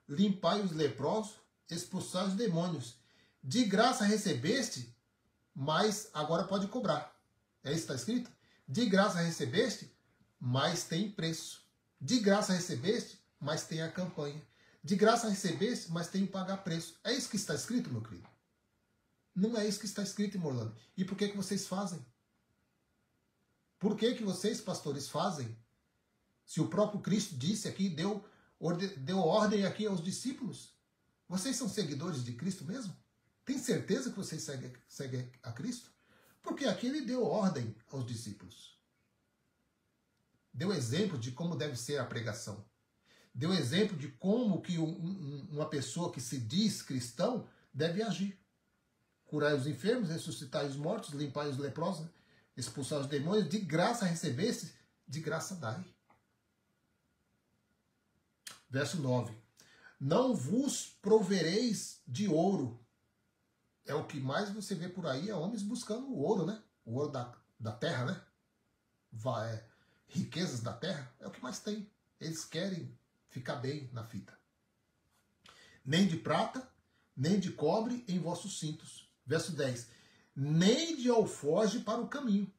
limpai os leprosos, expulsai os demônios. De graça recebeste, mas agora pode cobrar. É isso que está escrito? De graça recebeste, mas tem preço. De graça recebeste, mas tem a campanha. De graça recebeste, mas tem que pagar preço. É isso que está escrito, meu querido? Não é isso que está escrito em Morlando. E por que vocês fazem? Por que vocês, pastores, fazem? Se o próprio Cristo disse aqui, deu ordem aqui aos discípulos. Vocês são seguidores de Cristo mesmo? Tem certeza que vocês seguem a Cristo? Porque aqui ele deu ordem aos discípulos. Deu exemplo de como deve ser a pregação. Deu exemplo de como que uma pessoa que se diz cristão deve agir. Curai os enfermos, ressuscitai os mortos, limpai os leprosos, expulsar os demônios. De graça recebeste, de graça dai. Verso 9. Não vos provereis de ouro. É o que mais você vê por aí, é homens buscando o ouro, né? O ouro da terra, né? Riquezas da terra, é o que mais tem. Eles querem ficar bem na fita. nem de prata, nem de cobre em vossos cintos. Verso 10. Nem de alforje para o caminho,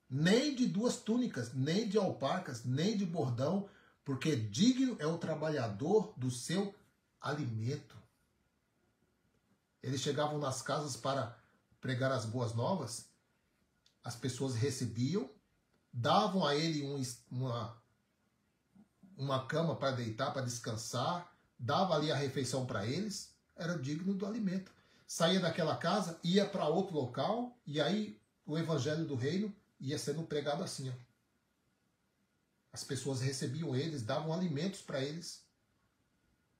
nem de 2 túnicas, nem de alpacas, nem de bordão, porque digno é o trabalhador do seu alimento. Eles chegavam nas casas para pregar as boas novas, as pessoas recebiam, davam a ele uma cama para deitar, para descansar, dava ali a refeição para eles, era digno do alimento. Saía daquela casa, ia para outro local, e aí o evangelho do reino ia sendo pregado assim. Ó. As pessoas recebiam eles, davam alimentos para eles.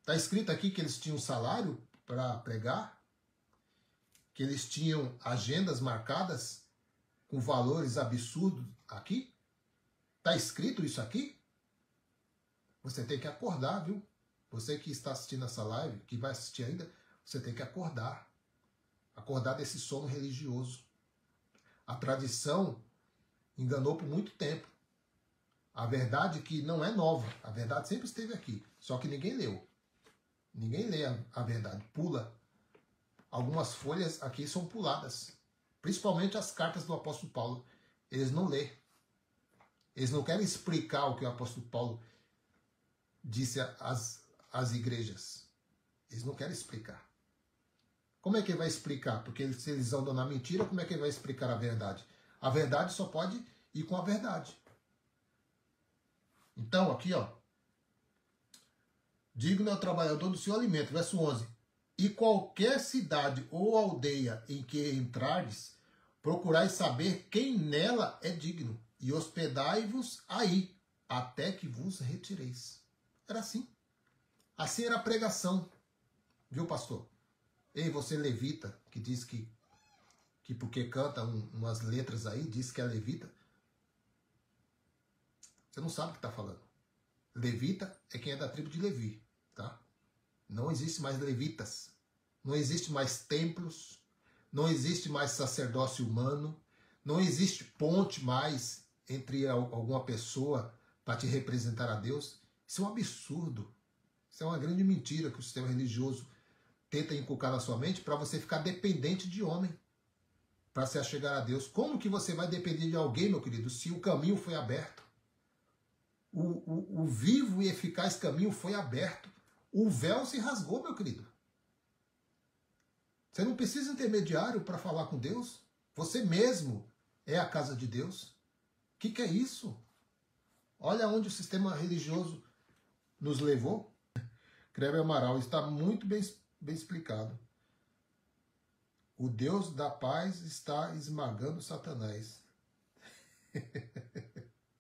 Está escrito aqui que eles tinham salário para pregar, que eles tinham agendas marcadas com valores absurdos aqui. Está escrito isso aqui? Você tem que acordar, viu? Você que está assistindo essa live, que vai assistir ainda, você tem que acordar. Acordar desse sono religioso. A tradição enganou por muito tempo. A verdade que não é nova. A verdade sempre esteve aqui. Só que ninguém leu. Ninguém lê a verdade. Pula. Algumas folhas aqui são puladas. Principalmente as cartas do apóstolo Paulo. Eles não lêem. Eles não querem explicar o que o apóstolo Paulo disse às igrejas. Eles não querem explicar. Como é que ele vai explicar? Porque se eles andam na mentira, como é que ele vai explicar a verdade? A verdade só pode ir com a verdade. Então, aqui, ó. Digno é o trabalhador do seu alimento. Verso 11. E qualquer cidade ou aldeia em que entrardes, procurai saber quem nela é digno, e hospedai-vos aí, até que vos retireis. Era assim. Assim era a pregação. Viu, pastor? Ei, você levita, que diz que porque canta umas letras aí, diz que é levita. Você não sabe o que está falando. Levita é quem é da tribo de Levi, tá? Não existe mais levitas. Não existe mais templos. Não existe mais sacerdócio humano. Não existe ponte mais entre alguma pessoa para te representar a Deus. Isso é um absurdo. Isso é uma grande mentira que o sistema religioso tenta inculcar na sua mente para você ficar dependente de homem, para se achegar a Deus. Como que você vai depender de alguém, meu querido, se o caminho foi aberto? O vivo e eficaz caminho foi aberto. O véu se rasgou, meu querido. Você não precisa de intermediário para falar com Deus. Você mesmo é a casa de Deus. O que é isso? Olha onde o sistema religioso nos levou. Kleber Amaral, está muito bem explicado. O Deus da paz está esmagando Satanás.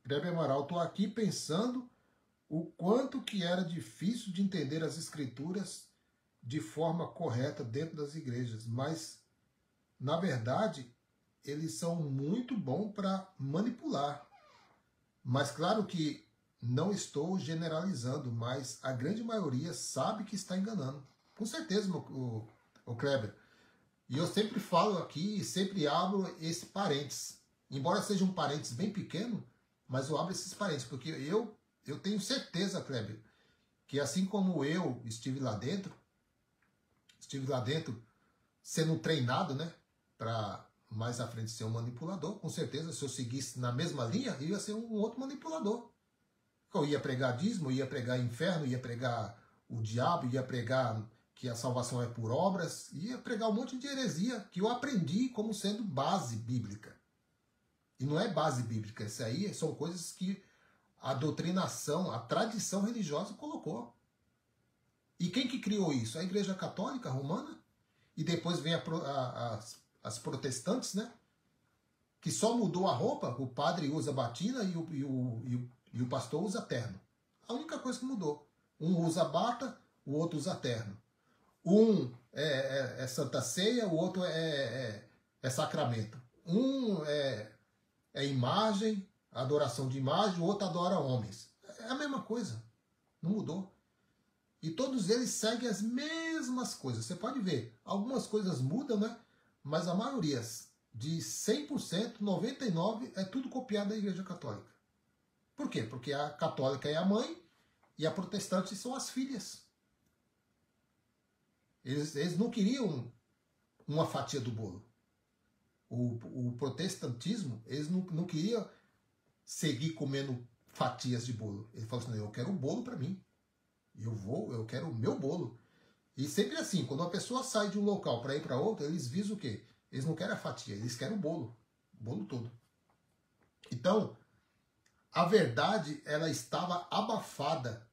Kleber Amaral, estou aqui pensando o quanto que era difícil de entender as escrituras de forma correta dentro das igrejas, mas, na verdade, eles são muito bons para manipular. Mas, claro que não estou generalizando, mas a grande maioria sabe que está enganando. Com certeza, o Kleber. E eu sempre falo aqui, sempre abro esse parênteses. Embora seja um parênteses bem pequeno, mas eu abro esses parênteses, porque eu tenho certeza, Kleber, que assim como eu estive lá dentro sendo treinado, né, para mais à frente ser um manipulador, com certeza, se eu seguisse na mesma linha, eu ia ser um outro manipulador. Eu ia pregar dízimo, ia pregar inferno, ia pregar o diabo, ia pregar que a salvação é por obras, ia pregar um monte de heresia que eu aprendi como sendo base bíblica. E não é base bíblica, isso aí são coisas que a doutrinação, a tradição religiosa colocou. E quem que criou isso? A Igreja Católica Romana? E depois vem as protestantes, né? Que só mudou a roupa, o padre usa batina e o pastor usa terno. A única coisa que mudou. Um usa bata, o outro usa terno. Um é Santa Ceia, o outro é sacramento. Um é imagem, adoração de imagem, o outro adora homens. É a mesma coisa. Não mudou. E todos eles seguem as mesmas coisas. Você pode ver, algumas coisas mudam, né? Mas a maioria, de 100%, 99% é tudo copiado da Igreja Católica. Por quê? Porque a católica é a mãe e a protestante são as filhas. Eles não queriam uma fatia do bolo. O protestantismo, eles não queriam seguir comendo fatias de bolo. Ele falou assim, eu quero um bolo para mim. Eu quero o meu bolo. E sempre assim, quando uma pessoa sai de um local para ir para outro, eles visam o quê? Eles não querem a fatia, eles querem o bolo todo. Então, a verdade, ela estava abafada.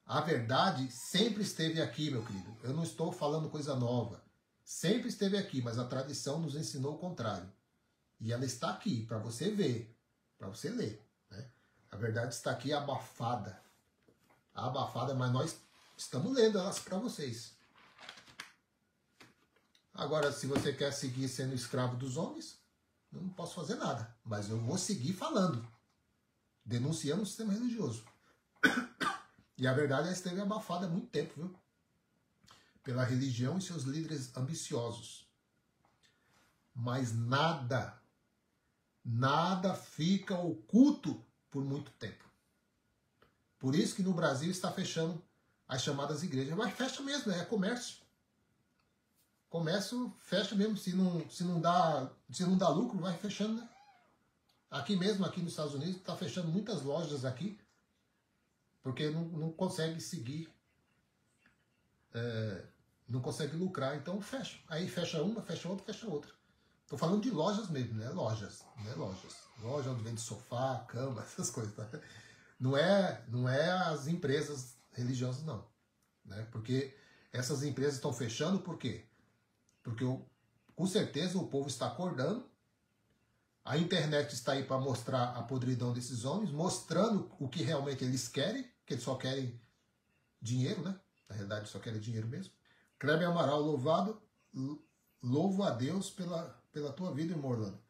A verdade sempre esteve aqui, meu querido. Eu não estou falando coisa nova. Sempre esteve aqui, mas a tradição nos ensinou o contrário. E ela está aqui para você ver, para você ler. Né? A verdade está aqui abafada. Abafada, mas nós estamos lendo elas para vocês. Agora, se você quer seguir sendo escravo dos homens, eu não posso fazer nada. Mas eu vou seguir falando, denunciando o sistema religioso. E a verdade, ela esteve abafada há muito tempo, viu? Pela religião e seus líderes ambiciosos. Mas nada fica oculto por muito tempo. Por isso que no Brasil está fechando as chamadas igrejas. Mas fecha mesmo, é comércio. Comércio fecha mesmo. Se não dá lucro, vai fechando, né? Aqui mesmo, aqui nos Estados Unidos, está fechando muitas lojas aqui, porque não consegue seguir, não consegue lucrar, então fecha. Aí fecha uma, fecha outra, fecha outra. Estou falando de lojas mesmo, né? Lojas. Loja onde vende sofá, cama, essas coisas, tá? Não é as empresas religiosas, não. Né? Porque essas empresas estão fechando por quê? Porque com certeza o povo está acordando, a internet está aí para mostrar a podridão desses homens, mostrando o que realmente eles querem, que eles só querem dinheiro, né? Na realidade só querem dinheiro mesmo. Kleber Amaral, louvo a Deus pela tua vida, irmão Orlando.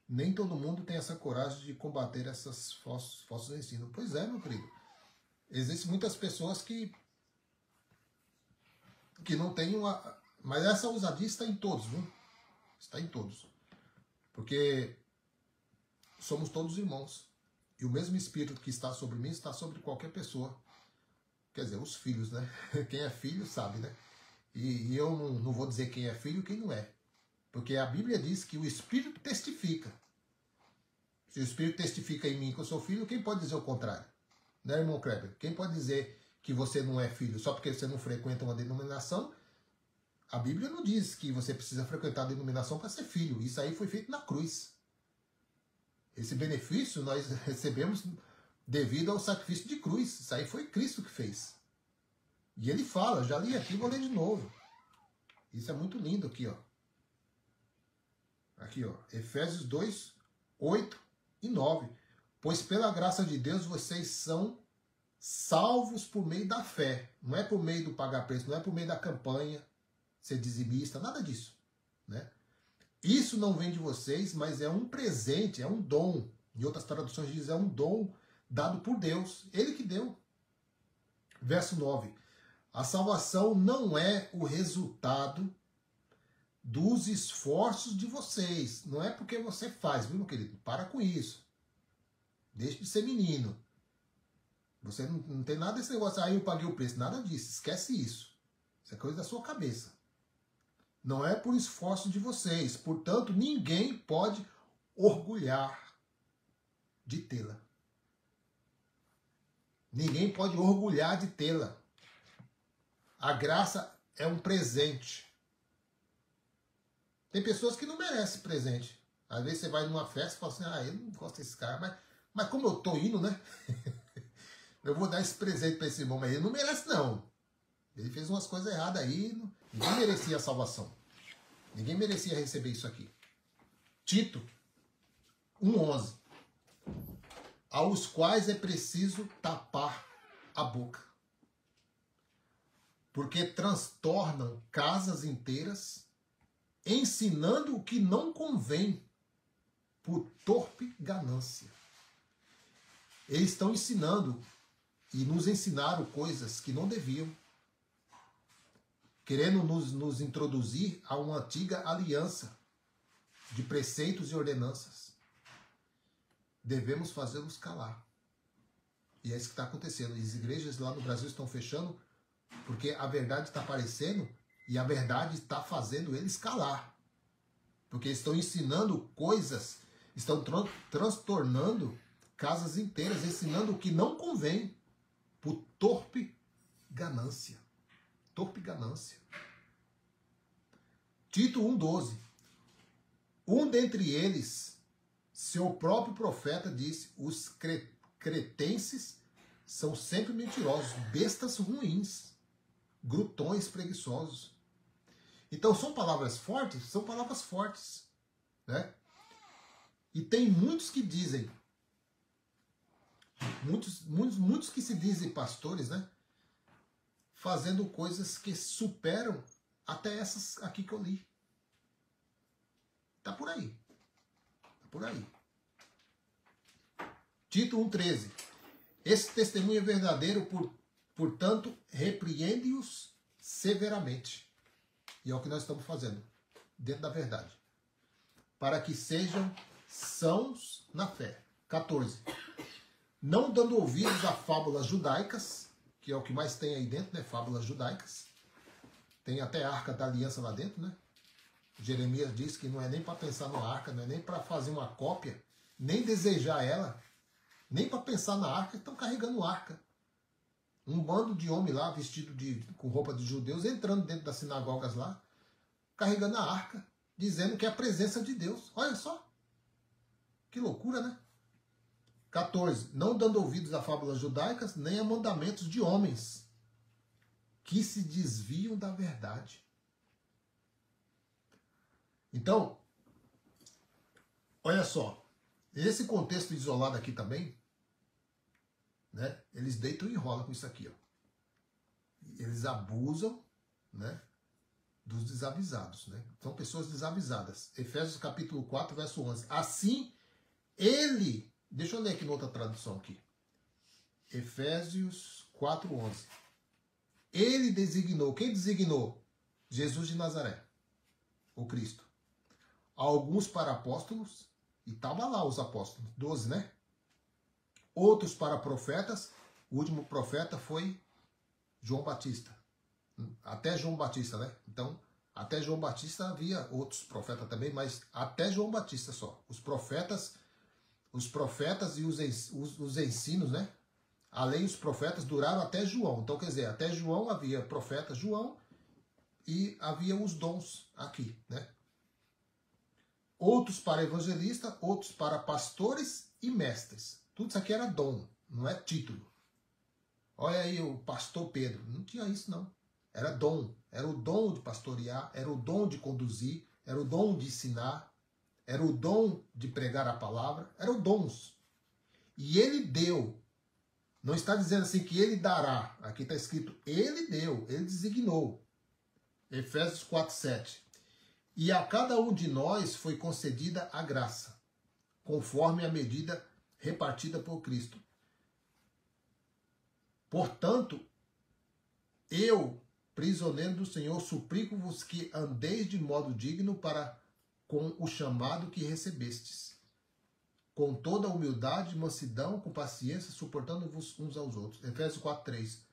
Nem todo mundo tem essa coragem de combater esses falsos ensinos. Pois é, meu querido. Existem muitas pessoas que não têm uma... Mas essa ousadia está em todos, viu? Está em todos. Porque somos todos irmãos. E o mesmo Espírito que está sobre mim está sobre qualquer pessoa. Quer dizer, os filhos, né? Quem é filho sabe, né? E eu não vou dizer quem é filho e quem não é. Porque a Bíblia diz que o Espírito testifica. Se o Espírito testifica em mim que eu sou filho, quem pode dizer o contrário? Né, irmão Kleber? Quem pode dizer que você não é filho só porque você não frequenta uma denominação? A Bíblia não diz que você precisa frequentar a denominação para ser filho. Isso aí foi feito na cruz. Esse benefício nós recebemos devido ao sacrifício de cruz. Isso aí foi Cristo que fez. E ele fala, já li aqui, vou ler de novo. Isso é muito lindo aqui, ó. Aqui, ó. Efésios 2, 8 e 9. Pois pela graça de Deus vocês são salvos por meio da fé. Não é por meio do pagar preço, não é por meio da campanha, ser dizimista, nada disso. Né? Isso não vem de vocês, mas é um presente, é um dom. Em outras traduções diz, é um dom dado por Deus. Ele que deu. Verso 9. A salvação não é o resultado dos esforços de vocês. Não é porque você faz, viu, meu querido? Para com isso. Deixe de ser menino. Você não tem nada desse negócio, eu paguei o preço. Nada disso. Esquece isso. Isso é coisa da sua cabeça. Não é por esforço de vocês. Portanto, ninguém pode orgulhar de tê-la. Ninguém pode orgulhar de tê-la. A graça é um presente. Tem pessoas que não merecem presente. Às vezes você vai numa festa e fala assim, eu não gosto desse cara, mas como eu tô indo, né? Eu vou dar esse presente para esse irmão, mas ele não merece não. Ele fez umas coisas erradas aí, ninguém merecia a salvação. Ninguém merecia receber isso aqui. Tito 1,11. Aos quais é preciso tapar a boca, porque transtornam casas inteiras, ensinando o que não convém, por torpe ganância. Eles estão ensinando e nos ensinaram coisas que não deviam, querendo nos introduzir a uma antiga aliança de preceitos e ordenanças. Devemos fazê-los calar. E é isso que está acontecendo. As igrejas lá no Brasil estão fechando Porque a verdade está aparecendo e a verdade está fazendo eles calar. Porque estão ensinando coisas, estão transtornando casas inteiras, ensinando o que não convém por torpe ganância. Torpe ganância. Tito 1,12. Um dentre eles, seu próprio profeta, disse: os cretenses são sempre mentirosos, bestas ruins, glutões preguiçosos. Então são palavras fortes? São palavras fortes, né? E tem muitos que dizem, muitos que se dizem pastores, né? Fazendo coisas que superam até essas aqui que eu li. Tá por aí. Tá por aí. Tito 1,13. Esse testemunho é verdadeiro, portanto, repreende-os severamente. E é o que nós estamos fazendo, dentro da verdade. Para que sejam sãos na fé. 14. Não dando ouvidos a fábulas judaicas, que é o que mais tem aí dentro, né? Fábulas judaicas. Tem até a Arca da Aliança lá dentro, né? Jeremias diz que não é nem para pensar na arca, não é nem para fazer uma cópia, nem desejar ela, nem para pensar na arca, estão carregando arca. Um bando de homens lá, vestido com roupa de judeus, entrando dentro das sinagogas lá, carregando a arca, dizendo que é a presença de Deus. Olha só. Que loucura, né? 14. Não dando ouvidos a fábulas judaicas, nem a mandamentos de homens, que se desviam da verdade. Então, olha só, esse contexto isolado aqui também, né, eles deitam e enrolam com isso aqui, ó. Eles abusam, né, dos desavisados, né? São pessoas desavisadas. Efésios capítulo 4, verso 11. Assim, ele, deixa eu ler aqui na outra tradução aqui. Efésios 4, 11. Ele designou, quem designou? Jesus de Nazaré, o Cristo. Alguns para apóstolos, e estava lá os apóstolos, 12, né? Outros para profetas, o último profeta foi João Batista. Até João Batista, né? Então, até João Batista havia outros profetas também, mas até João Batista só. Os profetas e os ensinos, né? A lei e os profetas duraram até João. Então, quer dizer, até João havia profeta João e havia os dons aqui, né? Outros para evangelistas, outros para pastores e mestres. Tudo isso aqui era dom, não é título. Olha aí o pastor Pedro. Não tinha isso, não. Era dom. Era o dom de pastorear, era o dom de conduzir, era o dom de ensinar, era o dom de pregar a palavra, eram dons. E ele deu. Não está dizendo assim que ele dará. Aqui está escrito, ele deu, ele designou. Efésios 4, 7. E a cada um de nós foi concedida a graça, conforme a medida repartida por Cristo. Portanto, eu, prisioneiro do Senhor, suplico-vos que andeis de modo digno para com o chamado que recebestes, com toda a humildade, mansidão, com paciência, suportando-vos uns aos outros. Efésios 4, 3.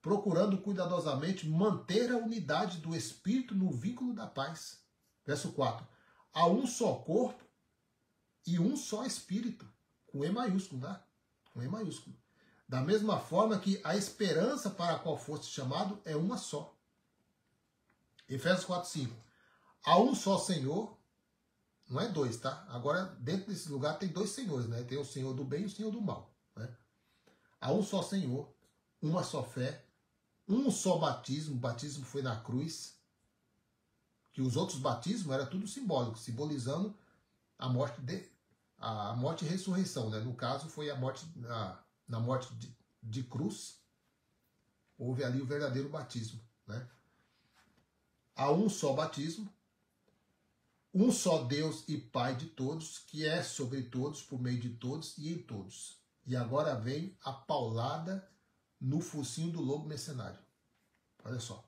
Procurando cuidadosamente manter a unidade do Espírito no vínculo da paz. Verso 4. Há um só corpo e um só Espírito. Com E maiúsculo, tá? Com E maiúsculo. Da mesma forma que a esperança para a qual foste chamado é uma só. Efésios 4, 5. Há um só Senhor, não é dois, tá? Agora, dentro desse lugar tem dois senhores, né? Tem o Senhor do bem e o Senhor do mal, né? Há um só Senhor, uma só fé, um só batismo. O batismo foi na cruz. Que os outros batismos era tudo simbólico, simbolizando a morte e ressurreição, né? No caso, foi a morte na morte de cruz, houve ali o verdadeiro batismo, né? Há um só batismo, um só Deus e Pai de todos, que é sobre todos, por meio de todos e em todos. E agora vem a paulada no focinho do lobo mercenário. Olha só.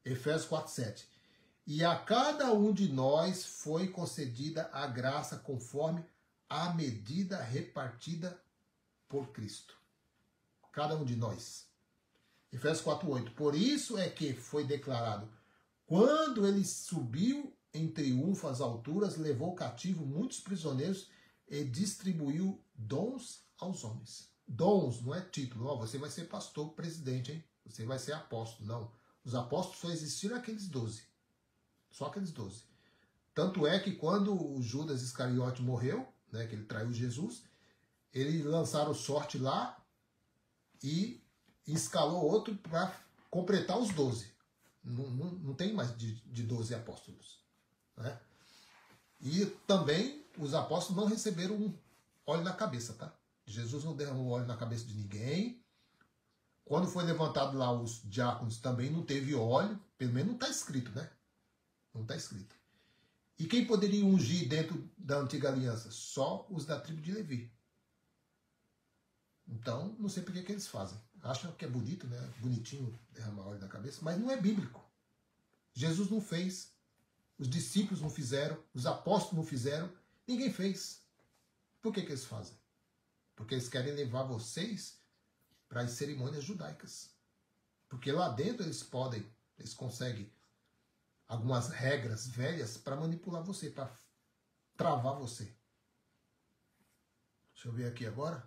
Efésios 4, 7. E a cada um de nós foi concedida a graça conforme a medida repartida por Cristo. Cada um de nós. Efésios 4:8. Por isso é que foi declarado: quando ele subiu em triunfo às alturas, levou cativo muitos prisioneiros e distribuiu dons aos homens. Dons, não é título. Ó, você vai ser pastor, presidente, hein? Você vai ser apóstolo. Não. Os apóstolos só existiram aqueles 12. Só aqueles 12. Tanto é que quando o Judas Iscariote morreu, né, que ele traiu Jesus, eles lançaram sorte lá e escalou outro para completar os 12. Não tem mais de 12 apóstolos. Né? E também os apóstolos não receberam um óleo na cabeça, tá? Jesus não derramou óleo na cabeça de ninguém. Quando foi levantado lá os diáconos também não teve óleo. Pelo menos não está escrito, né? Não está escrito. E quem poderia ungir dentro da antiga aliança? Só os da tribo de Levi. Então, não sei por que eles fazem. Acham que é bonito, né? Bonitinho derramar óleo na cabeça, mas não é bíblico. Jesus não fez. Os discípulos não fizeram. Os apóstolos não fizeram. Ninguém fez. Por que eles fazem? Porque eles querem levar vocês para as cerimônias judaicas. Porque lá dentro eles conseguem algumas regras velhas para manipular você, para travar você. Deixa eu ver aqui agora.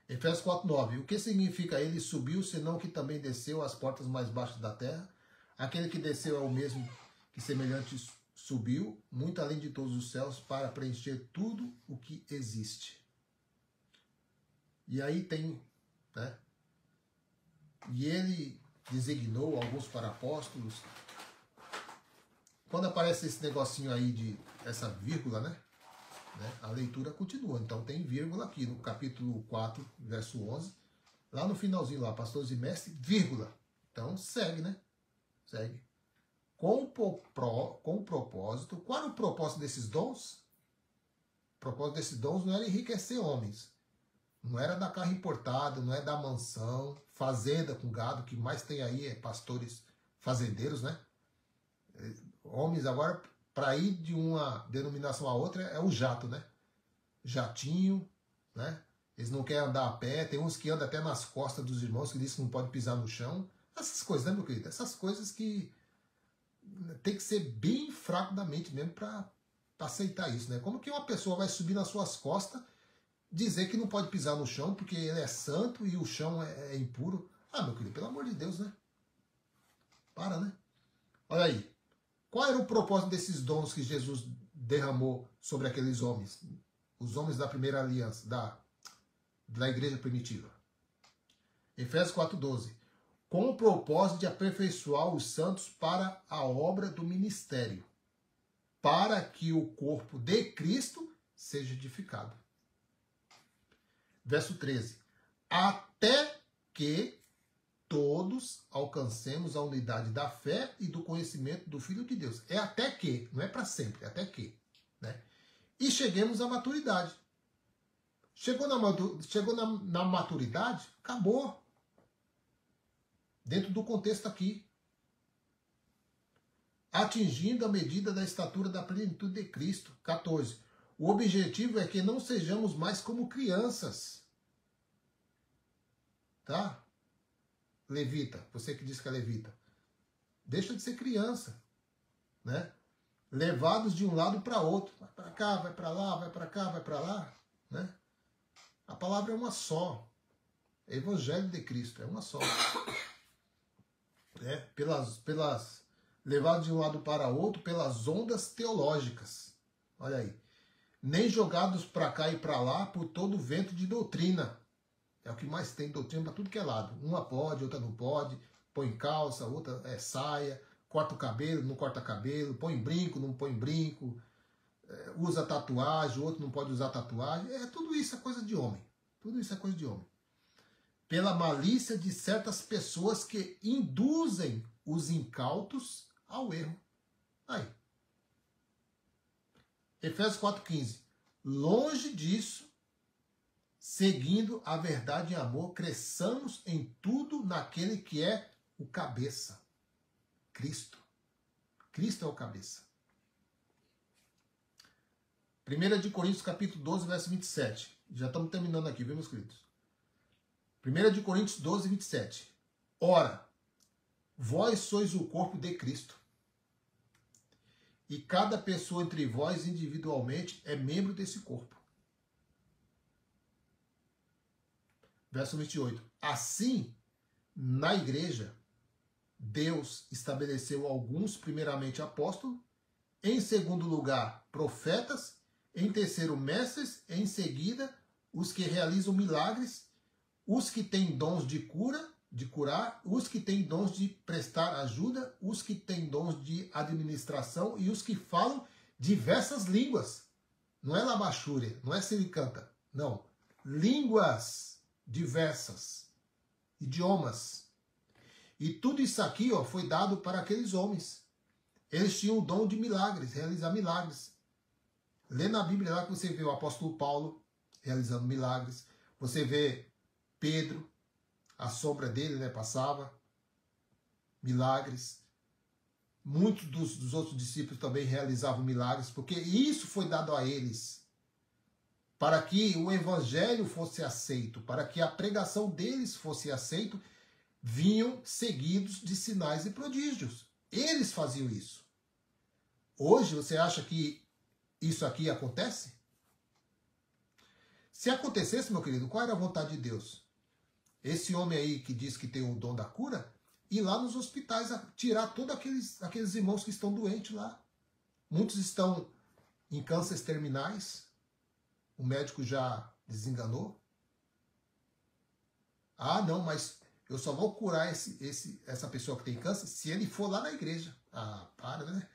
Efésios 4:9. O que significa ele subiu, senão que também desceu às portas mais baixas da terra? Aquele que desceu é o mesmo que semelhante subiu, muito além de todos os céus, para preencher tudo o que existe. E aí tem, né? E ele designou alguns para apóstolos. Quando aparece esse negocinho aí essa vírgula, né? A leitura continua. Então tem vírgula aqui no capítulo 4, verso 11. Lá no finalzinho, lá, pastores e mestres, vírgula. Então segue, né? Segue. Com o propósito. Qual era o propósito desses dons? O propósito desses dons não era enriquecer homens. Não era da carro importado, não é da mansão, fazenda com gado, que mais tem aí é pastores fazendeiros, né? Homens agora, para ir de uma denominação a outra, é o jato, né? Jatinho, né? Eles não querem andar a pé, tem uns que andam até nas costas dos irmãos, que dizem que não pode pisar no chão. Essas coisas, né, meu querido? Essas coisas que tem que ser bem fraco da mente mesmo para aceitar isso, né? Como que uma pessoa vai subir nas suas costas, dizer que não pode pisar no chão porque ele é santo e o chão é impuro? Ah, meu querido, pelo amor de Deus, né? Para, né? Olha aí. Qual era o propósito desses dons que Jesus derramou sobre aqueles homens? Os homens da primeira aliança, da igreja primitiva. Efésios 4:12. Com o propósito de aperfeiçoar os santos para a obra do ministério, para que o corpo de Cristo seja edificado. Verso 13. Até que todos alcancemos a unidade da fé e do conhecimento do Filho de Deus. É até que, não é para sempre, é até que. Né? E cheguemos à maturidade. Chegou na maturidade, acabou. Dentro do contexto aqui. Atingindo a medida da estatura da plenitude de Cristo. 14. O objetivo é que não sejamos mais como crianças. Tá? Levita, você que diz que é levita, deixa de ser criança, né? Levados de um lado para outro, vai para cá, vai para lá, vai para cá, vai para lá, né? A palavra é uma só, Evangelho de Cristo é uma só, né? Levados de um lado para outro pelas ondas teológicas, olha aí, nem jogados para cá e para lá por todo vento de doutrina. É o que mais tem doutrina para tudo que é lado. Uma pode, outra não pode. Põe calça, outra é saia. Corta o cabelo, não corta cabelo. Põe brinco, não põe brinco. Usa tatuagem, o outro não pode usar tatuagem. Tudo isso é coisa de homem. Tudo isso é coisa de homem. Pela malícia de certas pessoas que induzem os incautos ao erro. Aí. Efésios 4:15. Longe disso, seguindo a verdade em amor, cresçamos em tudo naquele que é o cabeça. Cristo. Cristo é o cabeça. 1 Coríntios capítulo 12, verso 27. Já estamos terminando aqui, viu, meus queridos? 1 Coríntios 12, 27. Ora, vós sois o corpo de Cristo, e cada pessoa entre vós individualmente é membro desse corpo. Verso 28. Assim, na igreja, Deus estabeleceu alguns, primeiramente apóstolos, em segundo lugar, profetas, em terceiro, mestres, em seguida, os que realizam milagres, os que têm dons de curar, os que têm dons de prestar ajuda, os que têm dons de administração e os que falam diversas línguas. Não é labachúria, não é silicanta, não. Línguas diversas, idiomas. E tudo isso aqui, ó, foi dado para aqueles homens. Eles tinham o dom de milagres, realizar milagres. Lê na Bíblia lá que você vê o apóstolo Paulo realizando milagres. Você vê Pedro, a sombra dele, né, passava. Milagres. Muitos dos outros discípulos também realizavam milagres, porque isso foi dado a eles. Para que o evangelho fosse aceito, para que a pregação deles fosse aceita, vinham seguidos de sinais e prodígios. Eles faziam isso. Hoje, você acha que isso aqui acontece? Se acontecesse, meu querido, qual era a vontade de Deus? Esse homem aí que diz que tem o dom da cura, ir lá nos hospitais a tirar todos aqueles irmãos que estão doentes lá. Muitos estão em cânceres terminais. O médico já desenganou. Ah, não, mas eu só vou curar essa pessoa que tem câncer se ele for lá na igreja. Ah, para, né?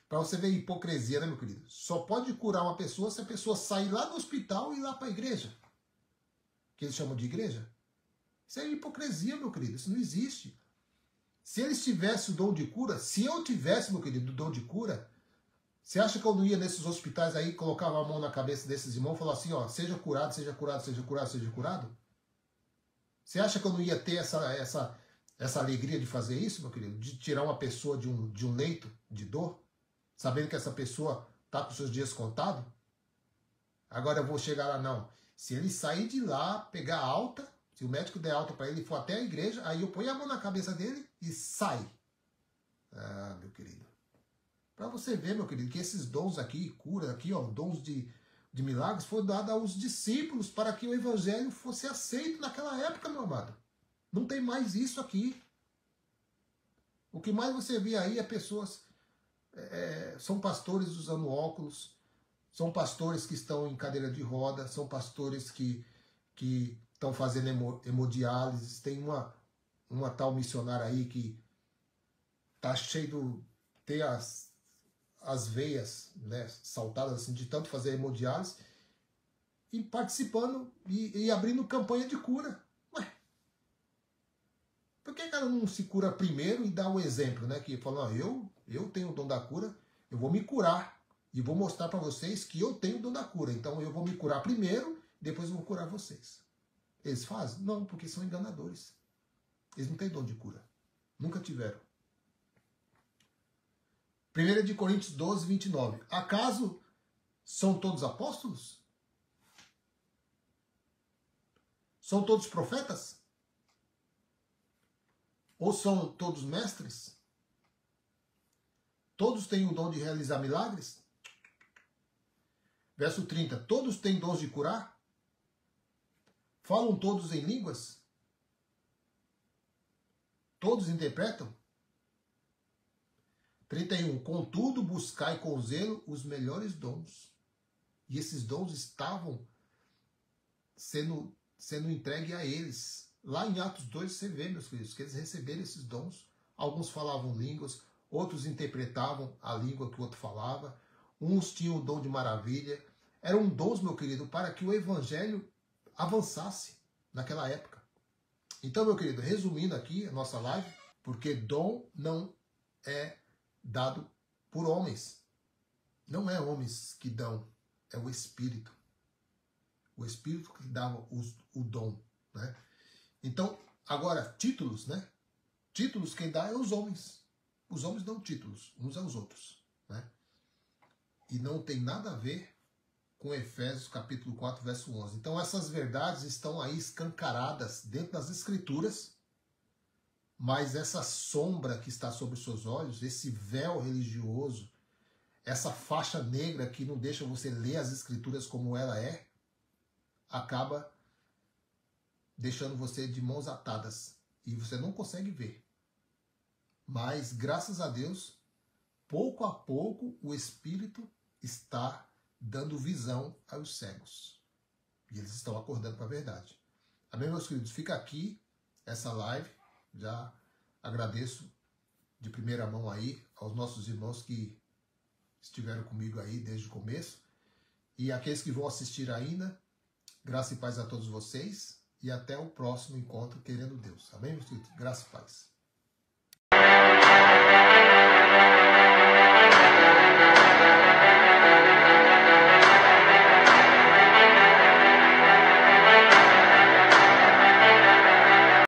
Para você ver a hipocrisia, né, meu querido? Só pode curar uma pessoa se a pessoa sair lá do hospital e ir lá para a igreja. Que eles chamam de igreja. Isso é hipocrisia, meu querido. Isso não existe. Se eles tivessem o dom de cura, se eu tivesse, meu querido, o dom de cura, você acha que eu não ia nesses hospitais aí, colocava a mão na cabeça desses irmãos e falava assim, ó, seja curado, seja curado, seja curado, seja curado? Você acha que eu não ia ter essa alegria de fazer isso, meu querido? De tirar uma pessoa de um leito de dor, sabendo que essa pessoa está com seus dias contados? Agora eu vou chegar lá, não. Se ele sair de lá, pegar alta, se o médico der alta para ele e for até a igreja, aí eu ponho a mão na cabeça dele e sai. Ah, meu querido. Para você ver, meu querido, que esses dons aqui, cura aqui, ó, dons de milagres, foram dados aos discípulos para que o evangelho fosse aceito naquela época, meu amado. Não tem mais isso aqui. O que mais você vê aí é pessoas, são pastores usando óculos, são pastores que estão em cadeira de roda, são pastores que estão fazendo hemodiálise. Tem uma tal missionária aí que tá cheio tem as veias, né, saltadas assim, de tanto fazer hemodiálise, e participando e abrindo campanha de cura. Ué, por que ela não se cura primeiro e dá o exemplo, né? Que fala, não, eu tenho o dom da cura, eu vou me curar e vou mostrar para vocês que eu tenho o dom da cura. Então eu vou me curar primeiro, depois eu vou curar vocês. Eles fazem? Não, porque são enganadores. Eles não têm dom de cura. Nunca tiveram. 1 Coríntios 12, 29. Acaso são todos apóstolos? São todos profetas? Ou são todos mestres? Todos têm o dom de realizar milagres? Verso 30. Todos têm dons de curar? Falam todos em línguas? Todos interpretam? 31. Contudo, buscai com zelo os melhores dons. E esses dons estavam sendo entregues a eles. Lá em Atos 2 você vê, meus filhos, que eles receberam esses dons. Alguns falavam línguas, outros interpretavam a língua que o outro falava. Uns tinham o dom de maravilha. Eram dons, meu querido, para que o evangelho avançasse naquela época. Então, meu querido, resumindo aqui a nossa live, porque dom não é dado por homens. Não é homens que dão, é o Espírito. O Espírito que dá o dom, né? Então, agora, títulos, né? Títulos quem dá é os homens. Os homens dão títulos uns aos outros, né? E não tem nada a ver com Efésios capítulo 4, verso 11. Então essas verdades estão aí escancaradas dentro das Escrituras, Mas essa sombra que está sobre os seus olhos, esse véu religioso, essa faixa negra que não deixa você ler as escrituras como ela é, acaba deixando você de mãos atadas e você não consegue ver. Mas, graças a Deus, pouco a pouco o Espírito está dando visão aos cegos. E eles estão acordando para a verdade. Amém, meus queridos? Fica aqui essa live. Já agradeço de primeira mão aí aos nossos irmãos que estiveram comigo aí desde o começo. E aqueles que vão assistir ainda, graça e paz a todos vocês. E até o próximo encontro, querendo Deus. Amém, meus queridos? Graça e paz.